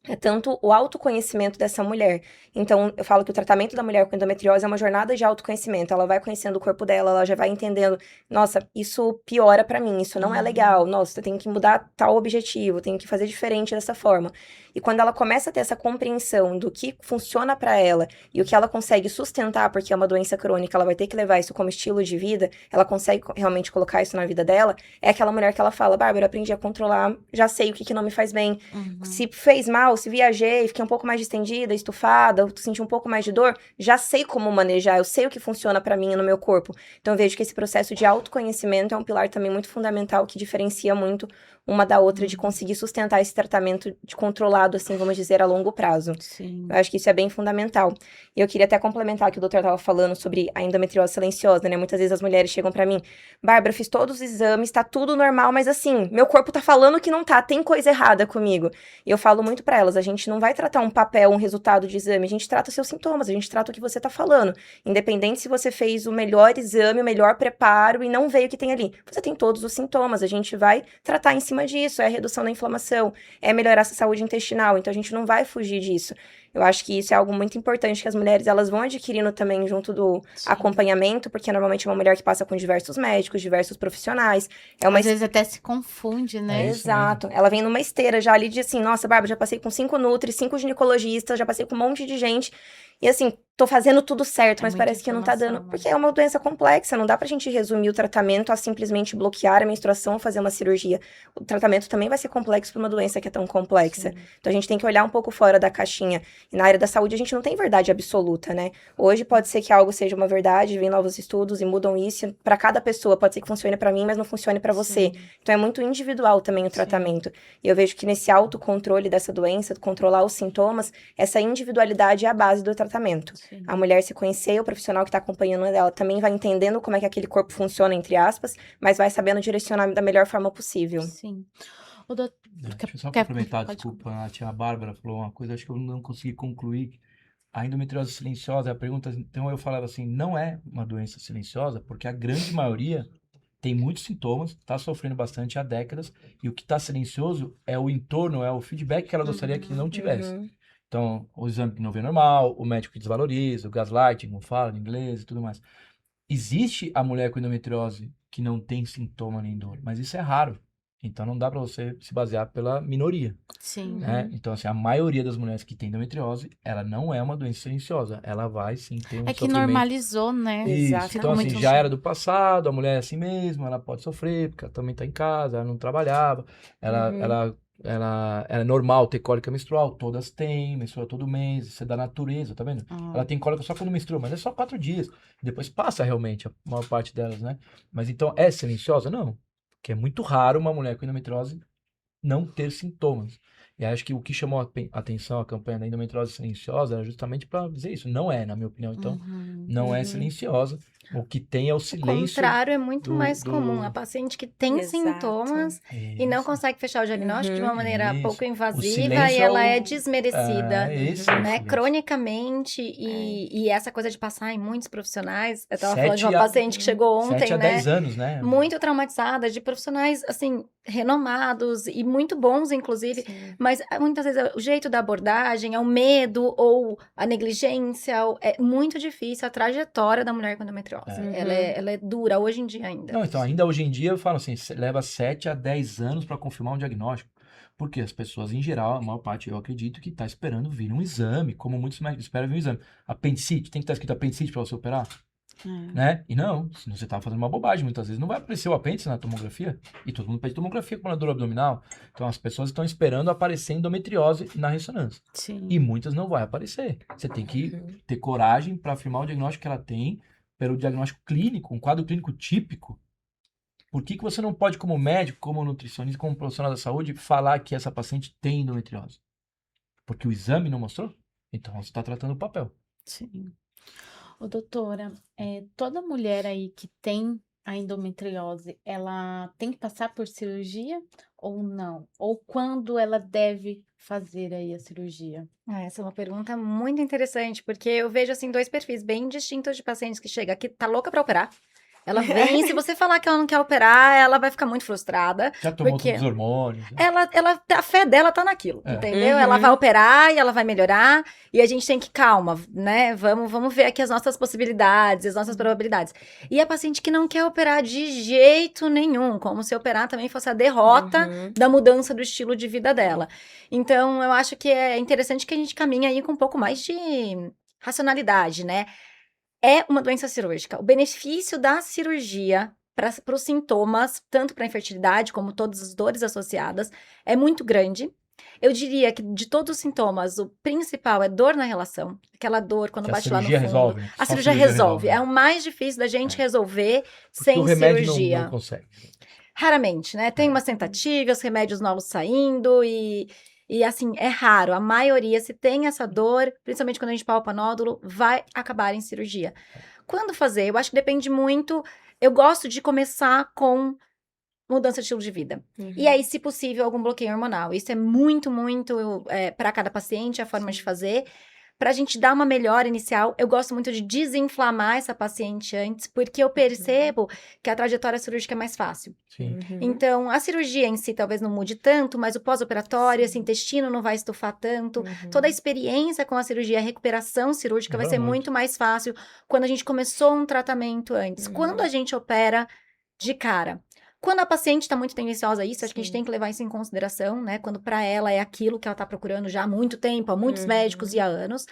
é tanto o autoconhecimento dessa mulher. Então, eu falo que o tratamento da mulher com endometriose é uma jornada de autoconhecimento. Ela vai conhecendo o corpo dela, ela já vai entendendo, nossa, isso piora pra mim, isso não é legal. Nossa, eu tenho que mudar tal objetivo, tenho que fazer diferente dessa forma. E quando ela começa a ter essa compreensão do que funciona pra ela e o que ela consegue sustentar, porque é uma doença crônica, ela vai ter que levar isso como estilo de vida, ela consegue realmente colocar isso na vida dela, é aquela mulher que ela fala, Bárbara, eu aprendi a controlar, já sei o que não me faz bem. Se fez mal, se viajei, fiquei um pouco mais distendida, estufada, senti um pouco mais de dor, já sei como manejar, eu sei o que funciona pra mim e no meu corpo. Então eu vejo que esse processo de autoconhecimento é um pilar também muito fundamental que diferencia muito uma da outra de conseguir sustentar esse tratamento de controlado, assim, vamos dizer, a longo prazo. Sim. Eu acho que isso é bem fundamental. E eu queria até complementar o que o doutor estava falando sobre a endometriose silenciosa, né? Muitas vezes as mulheres chegam pra mim, Bárbara, fiz todos os exames, tá tudo normal, mas assim, meu corpo tá falando que não tá, tem coisa errada comigo. E eu falo muito pra elas, a gente não vai tratar um papel, um resultado de exame, a gente trata seus sintomas, a gente trata o que você tá falando. Independente se você fez o melhor exame, o melhor preparo e não veio o que tem ali. Você tem todos os sintomas, a gente vai tratar em cima disso, é a redução da inflamação, é melhorar essa saúde intestinal, então a gente não vai fugir disso. Eu acho que isso é algo muito importante que as mulheres elas vão adquirindo também junto do acompanhamento, porque normalmente é uma mulher que passa com diversos médicos, diversos profissionais. Às vezes até se confunde, né? Exato. Ela vem numa esteira já ali de assim, nossa, Bárbara, já passei com 5 nutris, 5 ginecologistas, já passei com um monte de gente. E assim, tô fazendo tudo certo, mas parece que não tá dando. Porque é uma doença complexa, não dá pra gente resumir o tratamento a simplesmente bloquear a menstruação ou fazer uma cirurgia. O tratamento também vai ser complexo pra uma doença que é tão complexa. Então a gente tem que olhar um pouco fora da caixinha. E na área da saúde a gente não tem verdade absoluta, né? Hoje pode ser que algo seja uma verdade, vem novos estudos e mudam isso. Pra cada pessoa pode ser que funcione pra mim, mas não funcione pra você. Então é muito individual também o tratamento. E eu vejo que nesse autocontrole dessa doença, controlar os sintomas, essa individualidade é a base do tratamento. A mulher se conhecer, o profissional que está acompanhando ela também vai entendendo como é que aquele corpo funciona, entre aspas, mas vai sabendo direcionar da melhor forma possível. Sim. Deixa eu só complementar, desculpa, a tia Bárbara falou uma coisa, acho que eu não consegui concluir. A endometriose silenciosa, a pergunta, então eu falava assim, não é uma doença silenciosa, porque a grande maioria tem muitos sintomas, está sofrendo bastante há décadas, e o que está silencioso é o entorno, é o feedback que ela gostaria que não tivesse. Então, o exame que não vê normal, o médico que desvaloriza, o gaslighting, como fala em inglês e tudo mais. Existe a mulher com endometriose que não tem sintoma nem dor, mas isso é raro. Então, não dá para você se basear pela minoria. Sim. Né? Então, assim, a maioria das mulheres que tem endometriose, ela não é uma doença silenciosa. Ela vai, sim, ter um É que sofrimento. normalizou, né? Isso. Exato. Então, assim, já era do passado, a mulher é assim mesmo, ela pode sofrer, porque ela também está em casa, ela não trabalhava, ela é normal ter cólica menstrual, todas têm, menstrua todo mês, isso é da natureza, tá vendo? Ela tem cólica só quando menstrua, mas é só 4 dias. Depois passa realmente, a maior parte delas, né? Mas então, é silenciosa? Não. Porque é muito raro uma mulher com endometriose não ter sintomas. E acho que o que chamou a atenção a campanha da endometriose silenciosa era justamente para dizer isso. Não é, na minha opinião. Então, não é silenciosa. O que tem é o O silêncio contrário é muito do... mais comum. A paciente que tem Exato. sintomas e não Isso. consegue fechar o diagnóstico de uma maneira Isso. pouco O invasiva silêncio e é ela é o... desmerecida, esse é o né? silêncio. Cronicamente. E essa coisa de passar em muitos profissionais. Eu tava falando de 7 uma a- paciente que chegou 7 ontem, a né? 10 anos, né? Muito traumatizada, de profissionais, assim, renomados e muito bons, inclusive. Sim. Mas muitas vezes o jeito da abordagem, é o medo ou a negligência. É muito difícil a trajetória da mulher com endometriose. Ela é dura hoje em dia ainda. Não, então, ainda hoje em dia, eu falo assim, leva 7 a 10 anos para confirmar um diagnóstico. Porque as pessoas, em geral, a maior parte, eu acredito, que está esperando vir um exame, como muitos médicos esperam vir um exame. Apendicite, tem que estar escrito apendicite para você operar, né? E não, se você está fazendo uma bobagem, muitas vezes não vai aparecer o apêndice na tomografia. E todo mundo pede tomografia com a dor abdominal. Então, as pessoas estão esperando aparecer endometriose na ressonância. Sim. E muitas não vai aparecer. Você tem que ter coragem para afirmar o diagnóstico que ela tem, pelo diagnóstico clínico, um quadro clínico típico. Por que você não pode, como médico, como nutricionista, como profissional da saúde, falar que essa paciente tem endometriose? Porque o exame não mostrou? Então você está tratando o papel. Sim. Ô, doutora, toda mulher aí que tem a endometriose, ela tem que passar por cirurgia ou não? Ou quando ela deve fazer aí a cirurgia? Essa é uma pergunta muito interessante, porque eu vejo, assim, dois perfis bem distintos de pacientes que chegam aqui, tá louca pra operar. Ela vem, se você falar que ela não quer operar, ela vai ficar muito frustrada. Já tomou Porque todos os hormônios. Né? A fé dela tá naquilo, É. entendeu? Ela vai operar e ela vai melhorar, e a gente tem que, calma, né? Vamos ver aqui as nossas possibilidades, as nossas probabilidades. E a paciente que não quer operar de jeito nenhum, como se operar também fosse a derrota da mudança do estilo de vida dela. Então, eu acho que é interessante que a gente caminhe aí com um pouco mais de racionalidade, né? É uma doença cirúrgica. O benefício da cirurgia para os sintomas, tanto para a infertilidade como todas as dores associadas, é muito grande. Eu diria que de todos os sintomas, o principal é dor na relação. Aquela dor quando Que a bate lá no cirurgia fundo. resolve, né? A Só cirurgia cirurgia resolve. resolve, né? É o mais difícil da gente resolver Porque sem o remédio cirurgia. não consegue. Raramente, né? Tem umas tentativas, remédios novos saindo e assim, é raro. A maioria, se tem essa dor, principalmente quando a gente palpa nódulo, vai acabar em cirurgia. Quando fazer? Eu acho que depende muito. Eu gosto de começar com mudança de estilo de vida. E aí, se possível, algum bloqueio hormonal. Isso é muito, muito para cada paciente, a forma de fazer. Pra gente dar uma melhora inicial, eu gosto muito de desinflamar essa paciente antes, porque eu percebo que a trajetória cirúrgica é mais fácil. Sim. Então, a cirurgia em si talvez não mude tanto, mas o pós-operatório, esse intestino não vai estufar tanto. Toda a experiência com a cirurgia, a recuperação cirúrgica vai ser muito mais fácil quando a gente começou um tratamento antes. Quando a gente opera de cara. Quando a paciente está muito tendenciosa a isso, acho que a gente tem que levar isso em consideração, né? Quando para ela é aquilo que ela está procurando já há muito tempo, há muitos médicos e há anos.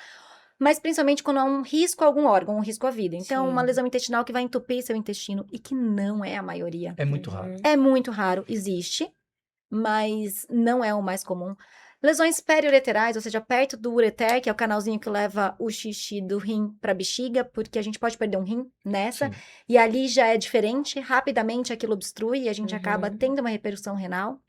Mas principalmente quando há um risco a algum órgão, um risco à vida. Então, uma lesão intestinal que vai entupir seu intestino e que não é a maioria. É muito raro. É muito raro, existe, mas não é o mais comum. Lesões periureterais, ou seja, perto do ureter, que é o canalzinho que leva o xixi do rim para a bexiga, porque a gente pode perder um rim nessa, e ali já é diferente, rapidamente aquilo obstrui e a gente acaba tendo uma repercussão renal.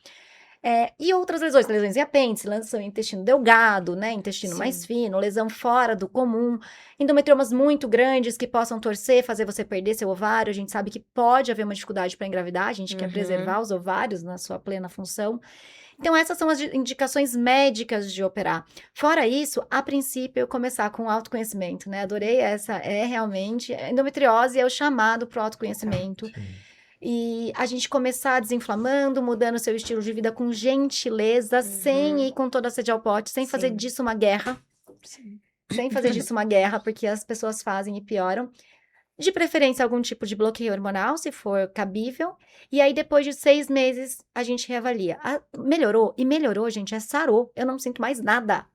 E outras lesões em apêndice, lesão em intestino delgado, né, intestino mais fino, lesão fora do comum, endometriomas muito grandes que possam torcer, fazer você perder seu ovário, a gente sabe que pode haver uma dificuldade para engravidar, a gente quer preservar os ovários na sua plena função. Então, essas são as indicações médicas de operar. Fora isso, a princípio, eu começar com autoconhecimento, né? Adorei essa, realmente, a endometriose é o chamado para o autoconhecimento. E a gente começar desinflamando, mudando o seu estilo de vida com gentileza, sem ir com toda a sede ao pote, sem fazer disso uma guerra. Sem fazer disso uma guerra, porque as pessoas fazem e pioram. De preferência, algum tipo de bloqueio hormonal, se for cabível. E aí, depois de 6 meses, a gente reavalia. Melhorou? E melhorou, gente, sarou. Eu não sinto mais nada.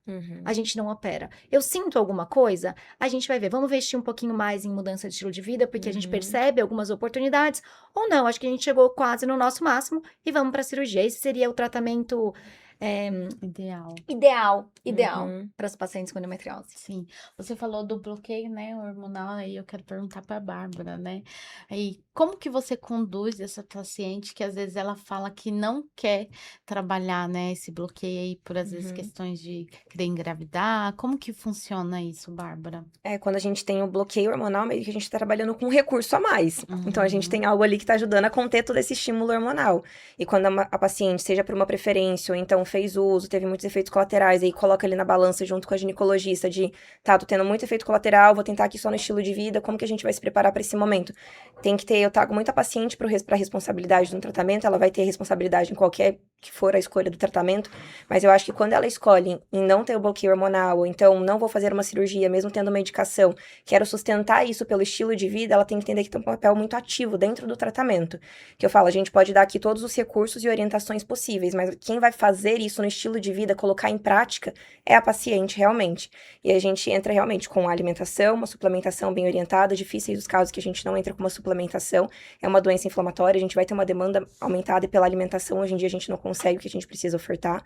A gente não opera. Eu sinto alguma coisa? A gente vai ver. Vamos investir um pouquinho mais em mudança de estilo de vida, porque a gente percebe algumas oportunidades. Ou não, acho que a gente chegou quase no nosso máximo e vamos para a cirurgia. Esse seria o tratamento Ideal. ideal Uhum. para os pacientes com endometriose. Sim. Você falou do bloqueio, né, hormonal, aí eu quero perguntar para a Bárbara, né? Aí, como que você conduz essa paciente que às vezes ela fala que não quer trabalhar, né, esse bloqueio aí por às vezes Uhum. questões de querer engravidar? Como que funciona isso, Bárbara? Quando a gente tem o bloqueio hormonal, meio que a gente tá trabalhando com um recurso a mais. Então, a gente Uhum. tem algo ali que tá ajudando a conter todo esse estímulo hormonal. E quando a paciente, seja por uma preferência, ou então fez uso, teve muitos efeitos colaterais, aí coloca ali na balança junto com a ginecologista de, tá, tô tendo muito efeito colateral, vou tentar aqui só no estilo de vida, como que a gente vai se preparar pra esse momento? Tem que ter, eu trago muita paciente pra responsabilidade no tratamento, ela vai ter responsabilidade em qualquer que for a escolha do tratamento, mas eu acho que quando ela escolhe em não ter o bloqueio hormonal, ou então não vou fazer uma cirurgia, mesmo tendo medicação, quero sustentar isso pelo estilo de vida, ela tem que entender que tem um papel muito ativo dentro do tratamento. Que eu falo, a gente pode dar aqui todos os recursos e orientações possíveis, mas quem vai fazer isso no estilo de vida, colocar em prática, é a paciente realmente. E a gente entra realmente com a alimentação, uma suplementação bem orientada, difíceis os casos que a gente não entra com uma suplementação, é uma doença inflamatória, a gente vai ter uma demanda aumentada e pela alimentação, hoje em dia a gente não consegue o que a gente precisa ofertar.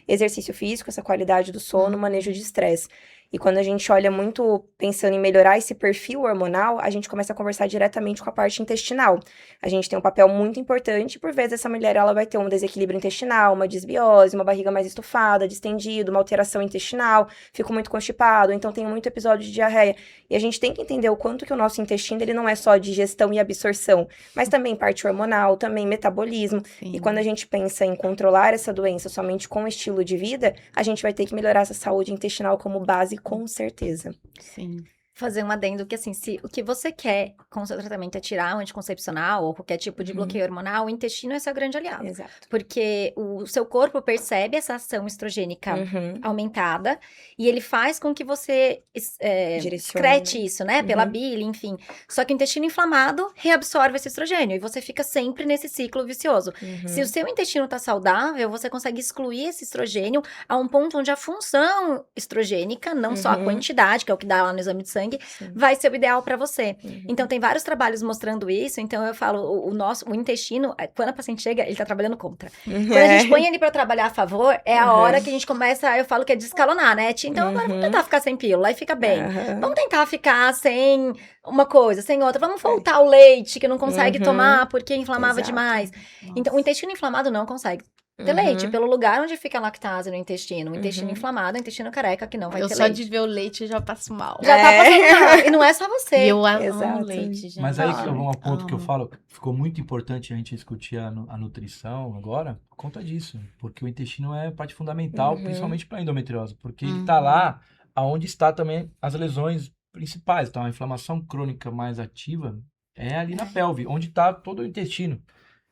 Exercício físico, essa qualidade do sono, manejo de estresse. E quando a gente olha muito pensando em melhorar esse perfil hormonal, a gente começa a conversar diretamente com a parte intestinal. A gente tem um papel muito importante, por vezes essa mulher ela vai ter um desequilíbrio intestinal, uma desbiose, uma barriga mais estufada, distendida, uma alteração intestinal, fico muito constipado, então tem muito episódio de diarreia. E a gente tem que entender o quanto que o nosso intestino ele não é só digestão e absorção, mas também parte hormonal, também metabolismo. Sim. E quando a gente pensa em controlar essa doença somente com o estilo de vida, a gente vai ter que melhorar essa saúde intestinal como base, com certeza. Sim. Fazer um adendo que, assim, se o que você quer com o seu tratamento é tirar um anticoncepcional ou qualquer tipo de bloqueio hormonal, o intestino é seu grande aliado. Exato. Porque o seu corpo percebe essa ação estrogênica aumentada e ele faz com que você excrete isso, né? Pela bile, enfim. Só que o intestino inflamado reabsorve esse estrogênio e você fica sempre nesse ciclo vicioso. Se o seu intestino tá saudável, você consegue excluir esse estrogênio a um ponto onde a função estrogênica, não só a quantidade, que é o que dá lá no exame de sangue, vai ser o ideal para você. Então, tem vários trabalhos mostrando isso. Então, eu falo, o intestino, quando a paciente chega, ele tá trabalhando contra. Quando a gente põe ele para trabalhar a favor, é a hora que a gente começa, eu falo que é descalonar, né? Então, agora vamos tentar ficar sem pílula, aí fica bem. Vamos tentar ficar sem uma coisa, sem outra. Vamos voltar o leite, que não consegue tomar porque inflamava demais. Então, o intestino inflamado não consegue ter leite, pelo lugar onde fica a lactase no intestino. O intestino inflamado, o intestino careca, que não vai ter leite. Eu só de ver o leite já passo mal. Já tá passando mal. E não é só você. E eu amo Exato. leite, gente. Mas aí que é um ponto que eu falo, ficou muito importante a gente discutir a nutrição agora, por conta disso. Porque o intestino é parte fundamental, principalmente para a endometriose. Porque ele está lá onde está também as lesões principais. Então, a inflamação crônica mais ativa é ali na pelve, onde está todo o intestino.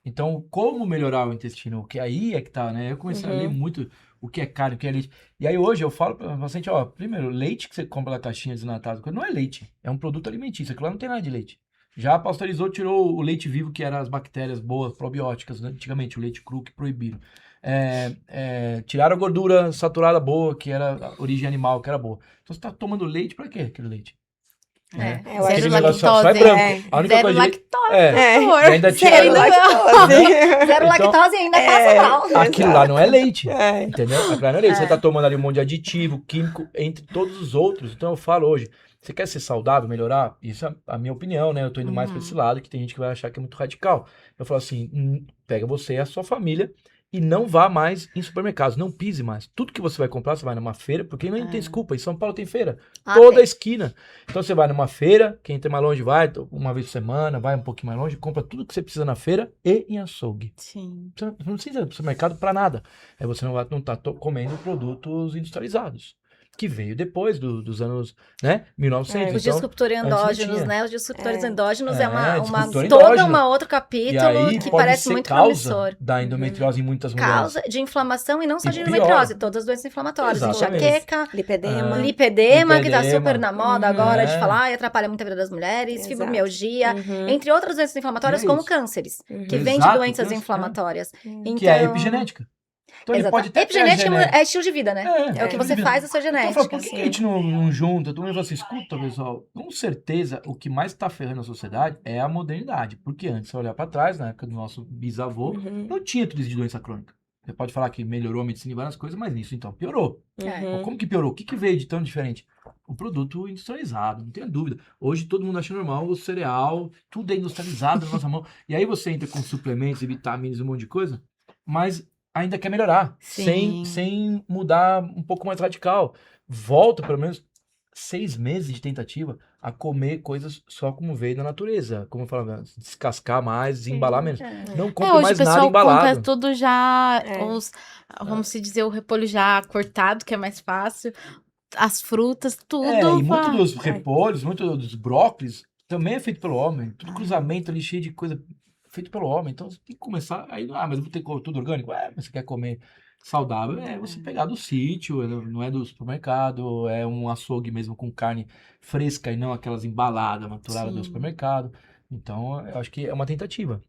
Então, como melhorar o intestino? O que aí é que tá, né? Eu comecei a ler muito o que é carne, o que é leite. E aí hoje eu falo para o paciente, ó, primeiro, leite que você compra na caixinha desnatado, não é leite, é um produto alimentício, aquilo lá não tem nada de leite. Já pasteurizou, tirou o leite vivo, que eram as bactérias boas, probióticas, né? Antigamente, o leite cru que proibiram. Tiraram a gordura saturada boa, que era a origem animal, que era boa. Então você tá tomando leite para quê, aquele leite? Eu acho Zero que lactose. Só é branco. A única Zero coisa lactose. E ainda tira... Zero lactose. Zero lactose e ainda passa mal. Aquilo lá não é leite, entendeu? Aquilo lá não é leite. Você tá tomando ali um monte de aditivo, químico, entre todos os outros. Então eu falo hoje, você quer ser saudável, melhorar? Isso é a minha opinião, né? Eu tô indo mais pra esse lado, que tem gente que vai achar que é muito radical. Eu falo assim, pega você e a sua família e não vá mais em supermercados, não pise mais. Tudo que você vai comprar, você vai numa feira, porque não tem desculpa, em São Paulo tem feira, toda a esquina. Então você vai numa feira, quem tem mais longe vai, uma vez por semana, vai um pouquinho mais longe, compra tudo que você precisa na feira e em açougue. Sim. Você não precisa ir pro supermercado para nada. Aí você não tá comendo produtos industrializados, que veio depois dos anos, né, 1900. Os então, disruptores endógenos, tinha. né? Os disruptores endógenos disruptor todo endógeno. outro E capítulo aí que pode parece ser muito causa promissor. da endometriose em muitas mulheres. Causa de inflamação e não só E de pior. endometriose, todas as doenças inflamatórias. Exatamente. Enxaqueca, Lipedema. lipedema, que tá Lipedema. super na moda agora de falar e atrapalha muito a vida das mulheres, Exato. fibromialgia, entre outras doenças inflamatórias, E é como isso. cânceres, que vêm de Exato, doenças câncer, inflamatórias. Então, Que é a epigenética. Então ele pode ter epigenética genética. é estilo de vida, né? É o que você faz a sua Então, eu genética. falo, por que a gente não junta? Todo mundo fala assim, escuta, pessoal, com certeza o que mais está ferrando a sociedade é a modernidade. Porque antes, se olhar para trás, na época do nosso bisavô, não tinha tudo isso de doença crônica. Você pode falar que melhorou a medicina em várias coisas, mas nisso então piorou. Uhum. Como que piorou? O que veio de tão diferente? O produto industrializado, não tenha dúvida. Hoje todo mundo acha normal o cereal, tudo é industrializado na nossa mão. E aí você entra com suplementos e vitaminas e um monte de coisa, mas ainda quer melhorar, Sim. sem mudar um pouco mais radical. Volta pelo menos 6 meses de tentativa a comer coisas só como veio da natureza. Como eu falava, descascar mais, desembalar menos. Não compre Hoje o mais nada pessoal compra embalado. tudo já, É. vamos se dizer, o repolho já cortado, que é mais fácil. As frutas, tudo. E muito vá. dos repolhos, muito dos brócolis, também é feito pelo homem. Tudo cruzamento ali cheio de coisa feito pelo homem. Então você tem que começar. Aí, mas eu vou ter que comer tudo orgânico? Mas você quer comer saudável? É você pegar do sítio, não é do supermercado, é um açougue mesmo com carne fresca e não aquelas embaladas, maturadas do Sim. supermercado. Então, eu acho que é uma tentativa.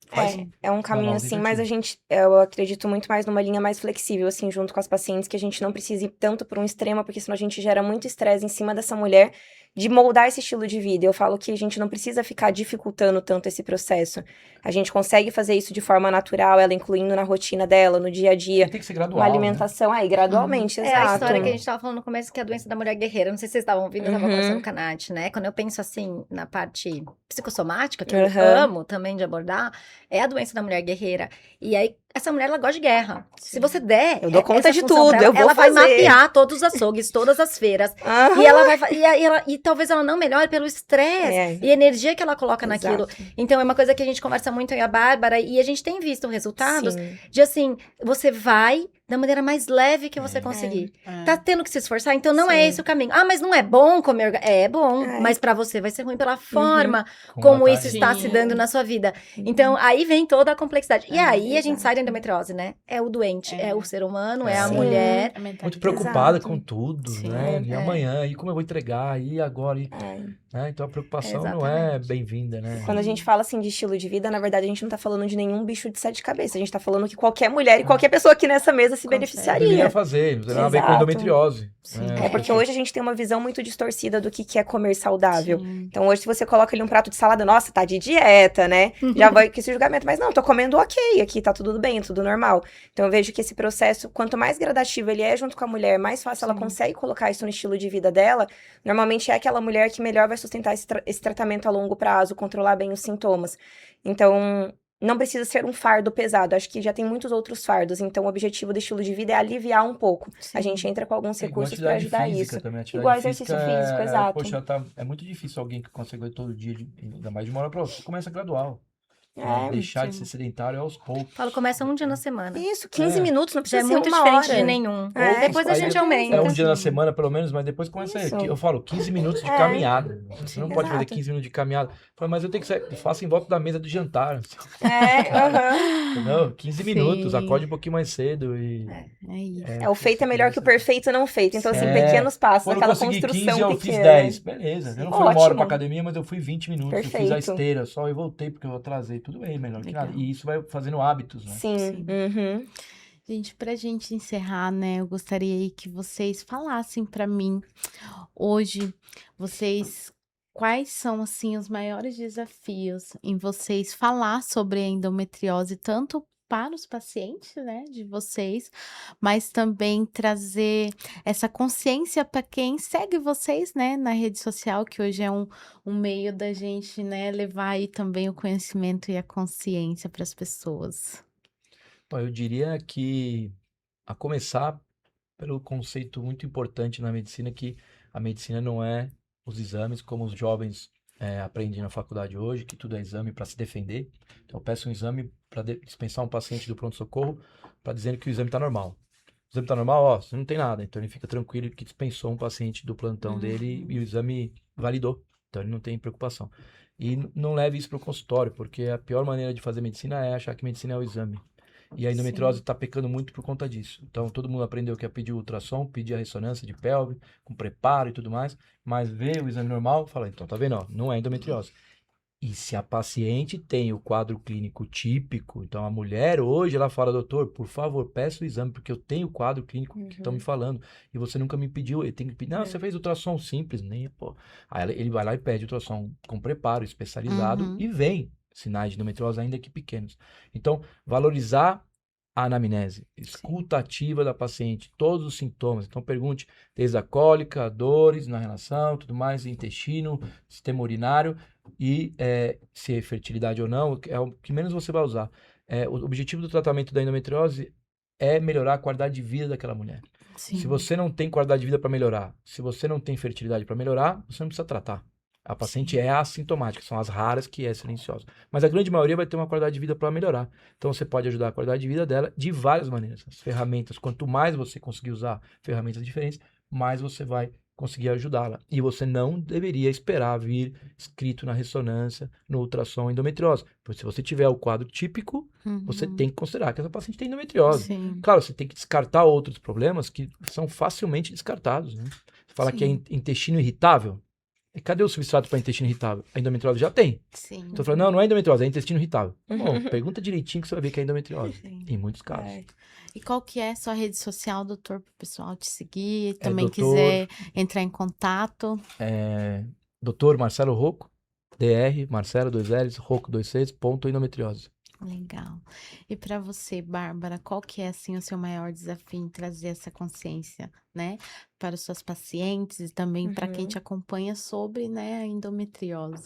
É um uma caminho nova assim, mas tentativa. eu acredito muito mais numa linha mais flexível, assim, junto com as pacientes, que a gente não precisa ir tanto por um extremo, porque senão a gente gera muito estresse em cima dessa mulher de moldar esse estilo de vida. Eu falo que a gente não precisa ficar dificultando tanto esse processo. A gente consegue fazer isso de forma natural, ela incluindo na rotina dela, no dia a dia. Tem que ser gradual, Uma né? alimentação, gradualmente, É exato. a história que a gente tava falando no começo, que é a doença da mulher guerreira. Não sei se vocês estavam ouvindo, eu tava Uhum. conversando com a Nath, né? Quando eu penso assim, na parte psicossomática, que eu Uhum. amo também de abordar, é a doença da mulher guerreira. E aí, essa mulher, ela gosta de guerra. Se você der Eu dou conta essa de função tudo, pra ela, eu vou ela vai fazer. mapear todos os açougues, todas as feiras. Aham. E ela vai e talvez ela não melhore pelo estresse e energia que ela coloca naquilo. Exato. Então é uma coisa que a gente conversa muito, eu e a Bárbara, e a gente tem visto resultados Sim. de assim, você vai da maneira mais leve que você conseguir. Tá tendo que se esforçar, então não é Sim. esse o caminho. Ah, mas não é bom comer é bom, É. mas pra você vai ser ruim pela forma ela como tá isso está Sim. se dando na sua vida. Então aí vem toda a complexidade. E aí a gente exato. sai da endometriose, né? É o doente, é o ser humano, é a Sim. mulher. A mentalidade. Muito preocupada Exato. com tudo, Sim. né? E amanhã, e como eu vou entregar, e agora, né? Então a preocupação não é Exatamente. bem-vinda, né? Quando a gente fala assim de estilo de vida, na verdade a gente não tá falando de nenhum bicho de 7 cabeças. A gente tá falando que qualquer mulher e qualquer pessoa aqui nessa mesa se Consegue. beneficiaria. Deveria fazer, não tem nada a ver com Exato. endometriose. Sim. Né? É porque hoje a gente tem uma visão muito distorcida do que é comer saudável. Sim. Então hoje se você coloca ali um prato de salada, nossa, tá de dieta, né? Já vai com esse julgamento. Mas não, tô comendo ok, aqui tá tudo bem, tudo normal. Então eu vejo que esse processo, quanto mais gradativo ele é junto com a mulher, mais fácil ela Sim. consegue colocar isso no estilo de vida dela. Normalmente é aquela mulher que melhor vai sustentar esse tratamento a longo prazo, controlar bem os sintomas. Então, não precisa ser um fardo pesado. Acho que já tem muitos outros fardos. Então, o objetivo do estilo de vida é aliviar um pouco. A gente entra com alguns É igual recursos para atividade ajudar física isso. também. Atividade Igual exercício físico, exato. Poxa, é muito difícil alguém que consegue fazer todo dia, ainda mais de uma hora para outra. Começa gradual. Né? Deixar de ser sedentário aos poucos. Falo, começa um dia na semana. Isso, 15 minutos, não Já precisa é ser muito uma diferente hora. de nenhum. É. Depois a Aí gente é aumenta. um dia na semana, pelo menos, mas depois começa Isso. eu falo, 15 minutos de É. caminhada. Você não pode fazer Exato. 15 minutos de caminhada. Eu falo, mas eu tenho que sair, faço em volta da mesa do jantar. Aham. Entendeu? 15 minutos, Sim. acorde um pouquinho mais cedo e... É isso. O feito é melhor que o perfeito não feito. Então, assim, É. pequenos passos, Quando eu aquela consegui construção 15, eu pequena. fiz 10. Beleza. Eu não fui uma hora Ótimo. pra academia, mas eu fui 20 minutos. Eu fiz a Perfeito. esteira só e voltei porque eu atrasei. Tudo bem, melhor que nada. Legal. E isso vai fazendo hábitos, né? Sim. Sim. Uhum. Gente, pra gente encerrar, né, eu gostaria aí que vocês falassem pra mim, hoje, quais são, assim, os maiores desafios em vocês falar sobre a endometriose, tanto para os pacientes, né, de vocês, mas também trazer essa consciência para quem segue vocês, né, na rede social, que hoje é um meio da gente, né, levar aí também o conhecimento e a consciência para as pessoas. Bom, eu diria que, a começar pelo conceito muito importante na medicina, que a medicina não é os exames como os jovens aprendem na faculdade hoje, que tudo é exame para se defender. Então, eu peço um exame para dispensar um paciente do pronto-socorro para dizendo que o exame está normal. O exame está normal, ó, você não tem nada. Então, ele fica tranquilo que dispensou um paciente do plantão dele e o exame validou. Então, ele não tem preocupação. E não leve isso para o consultório, porque a pior maneira de fazer medicina é achar que medicina é o exame. E a endometriose está pecando muito por conta disso. Então, todo mundo aprendeu que é pedir ultrassom, pedir a ressonância de pelve, com preparo e tudo mais, mas vê o exame normal, fala, então, tá vendo, ó, não é endometriose. E se a paciente tem o quadro clínico típico, então a mulher hoje, ela fala, doutor, por favor, peça o exame, porque eu tenho o quadro clínico que estão me falando, e você nunca me pediu, ele tem que pedir, não, você fez ultrassom simples, nem, pô. Aí ele vai lá e pede ultrassom com preparo especializado e vem sinais de endometriose ainda que pequenos. Então, valorizar a anamnese, escuta ativa da paciente, todos os sintomas. Então pergunte desde a cólica, dores na relação, tudo mais, intestino, sistema urinário e se é fertilidade ou não, é o que menos você vai usar. O objetivo do tratamento da endometriose é melhorar a qualidade de vida daquela mulher. Sim. Se você não tem qualidade de vida para melhorar, se você não tem fertilidade para melhorar, você não precisa tratar. A paciente é assintomática, são as raras que é silenciosa. Mas a grande maioria vai ter uma qualidade de vida para melhorar. Então você pode ajudar a qualidade de vida dela de várias maneiras. As ferramentas, quanto mais você conseguir usar ferramentas diferentes, mais você vai conseguir ajudá-la. E você não deveria esperar vir escrito na ressonância, no ultrassom endometriose. Porque se você tiver o quadro típico, você tem que considerar que essa paciente tem endometriose. Sim. Claro, você tem que descartar outros problemas que são facilmente descartados, né? Você fala que é intestino irritável. E cadê o substrato para intestino irritável? A endometriose já tem. Sim. Então, falando, não é endometriose, é intestino irritável. Bom, pergunta direitinho que você vai ver que é endometriose. Sim. Em muitos casos. E qual que é a sua rede social, doutor, para o pessoal te seguir? Também doutor- quiser entrar em contato. Dr. Marcelo Rocco, DR, Marcelo, 2 L's, Rocco, 2 C's, ponto endometriose. Legal. E para você, Bárbara, qual que é, assim, o seu maior desafio em trazer essa consciência, né, para os seus pacientes e também para quem te acompanha sobre, né, a endometriose?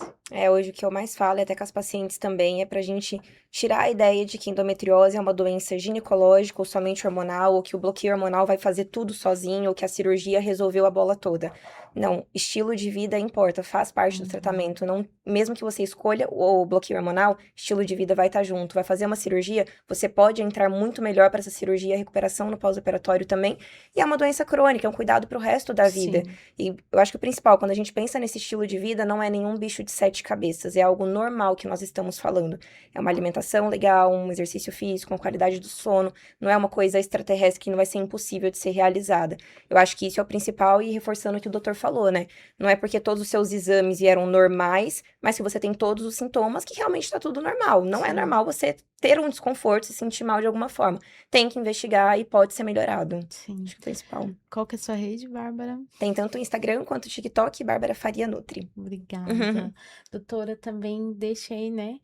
Hoje o que eu mais falo, e até com as pacientes também, é pra gente tirar a ideia de que endometriose é uma doença ginecológica ou somente hormonal, ou que o bloqueio hormonal vai fazer tudo sozinho, ou que a cirurgia resolveu a bola toda. Não, estilo de vida importa, faz parte do tratamento. Não, mesmo que você escolha o bloqueio hormonal, estilo de vida vai estar junto. Vai fazer uma cirurgia, você pode entrar muito melhor para essa cirurgia, recuperação no pós-operatório também. E é uma doença crônica, é um cuidado pro resto da vida. Sim. E eu acho que o principal, quando a gente pensa nesse estilo de vida, não é nenhum bicho de 7 cabeças, é algo normal que nós estamos falando. É uma alimentação legal, um exercício físico, uma qualidade do sono, não é uma coisa extraterrestre que não vai ser impossível de ser realizada. Eu acho que isso é o principal e reforçando o que o doutor falou, né? Não é porque todos os seus exames vieram normais, mas que você tem todos os sintomas que realmente está tudo normal. Não é normal você ter um desconforto, se sentir mal de alguma forma. Tem que investigar e pode ser melhorado. Sim. Acho que é o principal. Qual que é a sua rede, Bárbara? Tem tanto o Instagram quanto o TikTok, Bárbara Faria Nutri. Obrigada. Doutora, também deixa aí, né,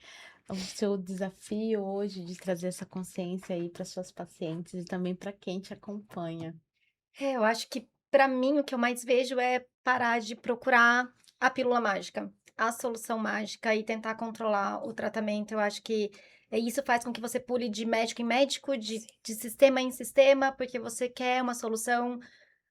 o seu desafio hoje de trazer essa consciência aí para suas pacientes e também para quem te acompanha. Eu acho que, pra mim, o que eu mais vejo é parar de procurar a pílula mágica, a solução mágica e tentar controlar o tratamento. Eu acho que isso faz com que você pule de médico em médico, de sistema em sistema, porque você quer uma solução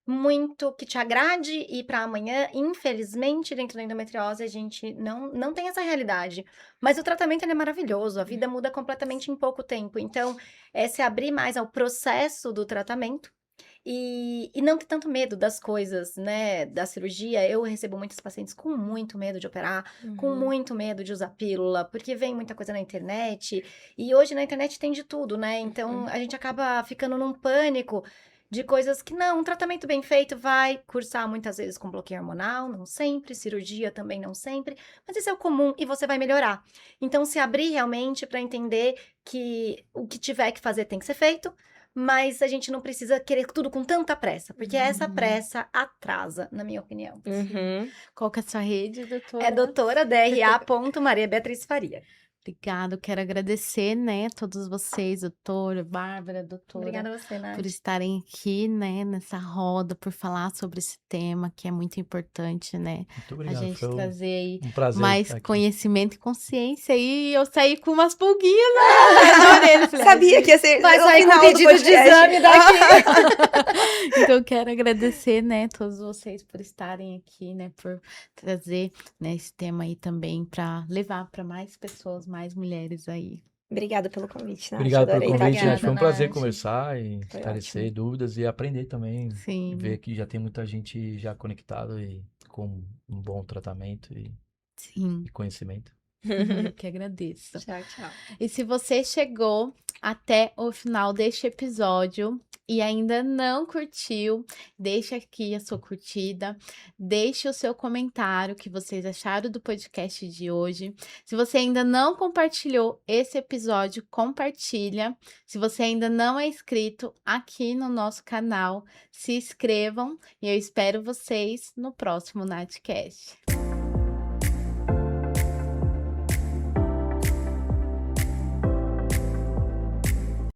muito que te agrade e para amanhã. Infelizmente, dentro da endometriose, a gente não tem essa realidade. Mas o tratamento ele é maravilhoso, a vida muda completamente em pouco tempo. Então, é se abrir mais ao processo do tratamento. E não ter tanto medo das coisas, né, da cirurgia. Eu recebo muitos pacientes com muito medo de operar, com muito medo de usar pílula, porque vem muita coisa na internet, e hoje na internet tem de tudo, né, então a gente acaba ficando num pânico de coisas que não, um tratamento bem feito vai cursar muitas vezes com bloqueio hormonal, não sempre, cirurgia também não sempre, mas isso é o comum e você vai melhorar. Então se abrir realmente para entender que o que tiver que fazer tem que ser feito, mas a gente não precisa querer tudo com tanta pressa, porque essa pressa atrasa, na minha opinião. Qual que é a sua rede, doutora? É doutora DRA. Beatriz Faria. Obrigada, eu quero agradecer, né, todos vocês, doutora, Bárbara, doutora, Obrigada a você, Nath. por estarem aqui, né, nessa roda, por falar sobre esse tema que é muito importante, né, Muito a obrigado. gente Foi trazer aí um prazer mais estar aqui. conhecimento e consciência, e eu saí com umas pulguinhas na orelha, falei, Sabia que ia ser Vai o sair com final do pedido de podcast. exame daqui. Então, eu quero agradecer, né, todos vocês por estarem aqui, né, por trazer, né, esse tema aí também para levar para mais pessoas, mais mulheres aí. Obrigada pelo convite, Nath. Obrigado pelo Adorei estar convite, aqui. Nath. Foi um prazer Nath. conversar e Foi esclarecer ótimo. dúvidas e aprender também. Sim. Ver que já tem muita gente já conectada e com um bom tratamento Sim, e conhecimento. eu que agradeço. Tchau, tchau. E se você chegou até o final deste episódio e ainda não curtiu, deixa aqui a sua curtida, deixe o seu comentário que vocês acharam do podcast de hoje. Se você ainda não compartilhou esse episódio, compartilha. Se você ainda não é inscrito aqui no nosso canal, se inscrevam e eu espero vocês no próximo Nathcast.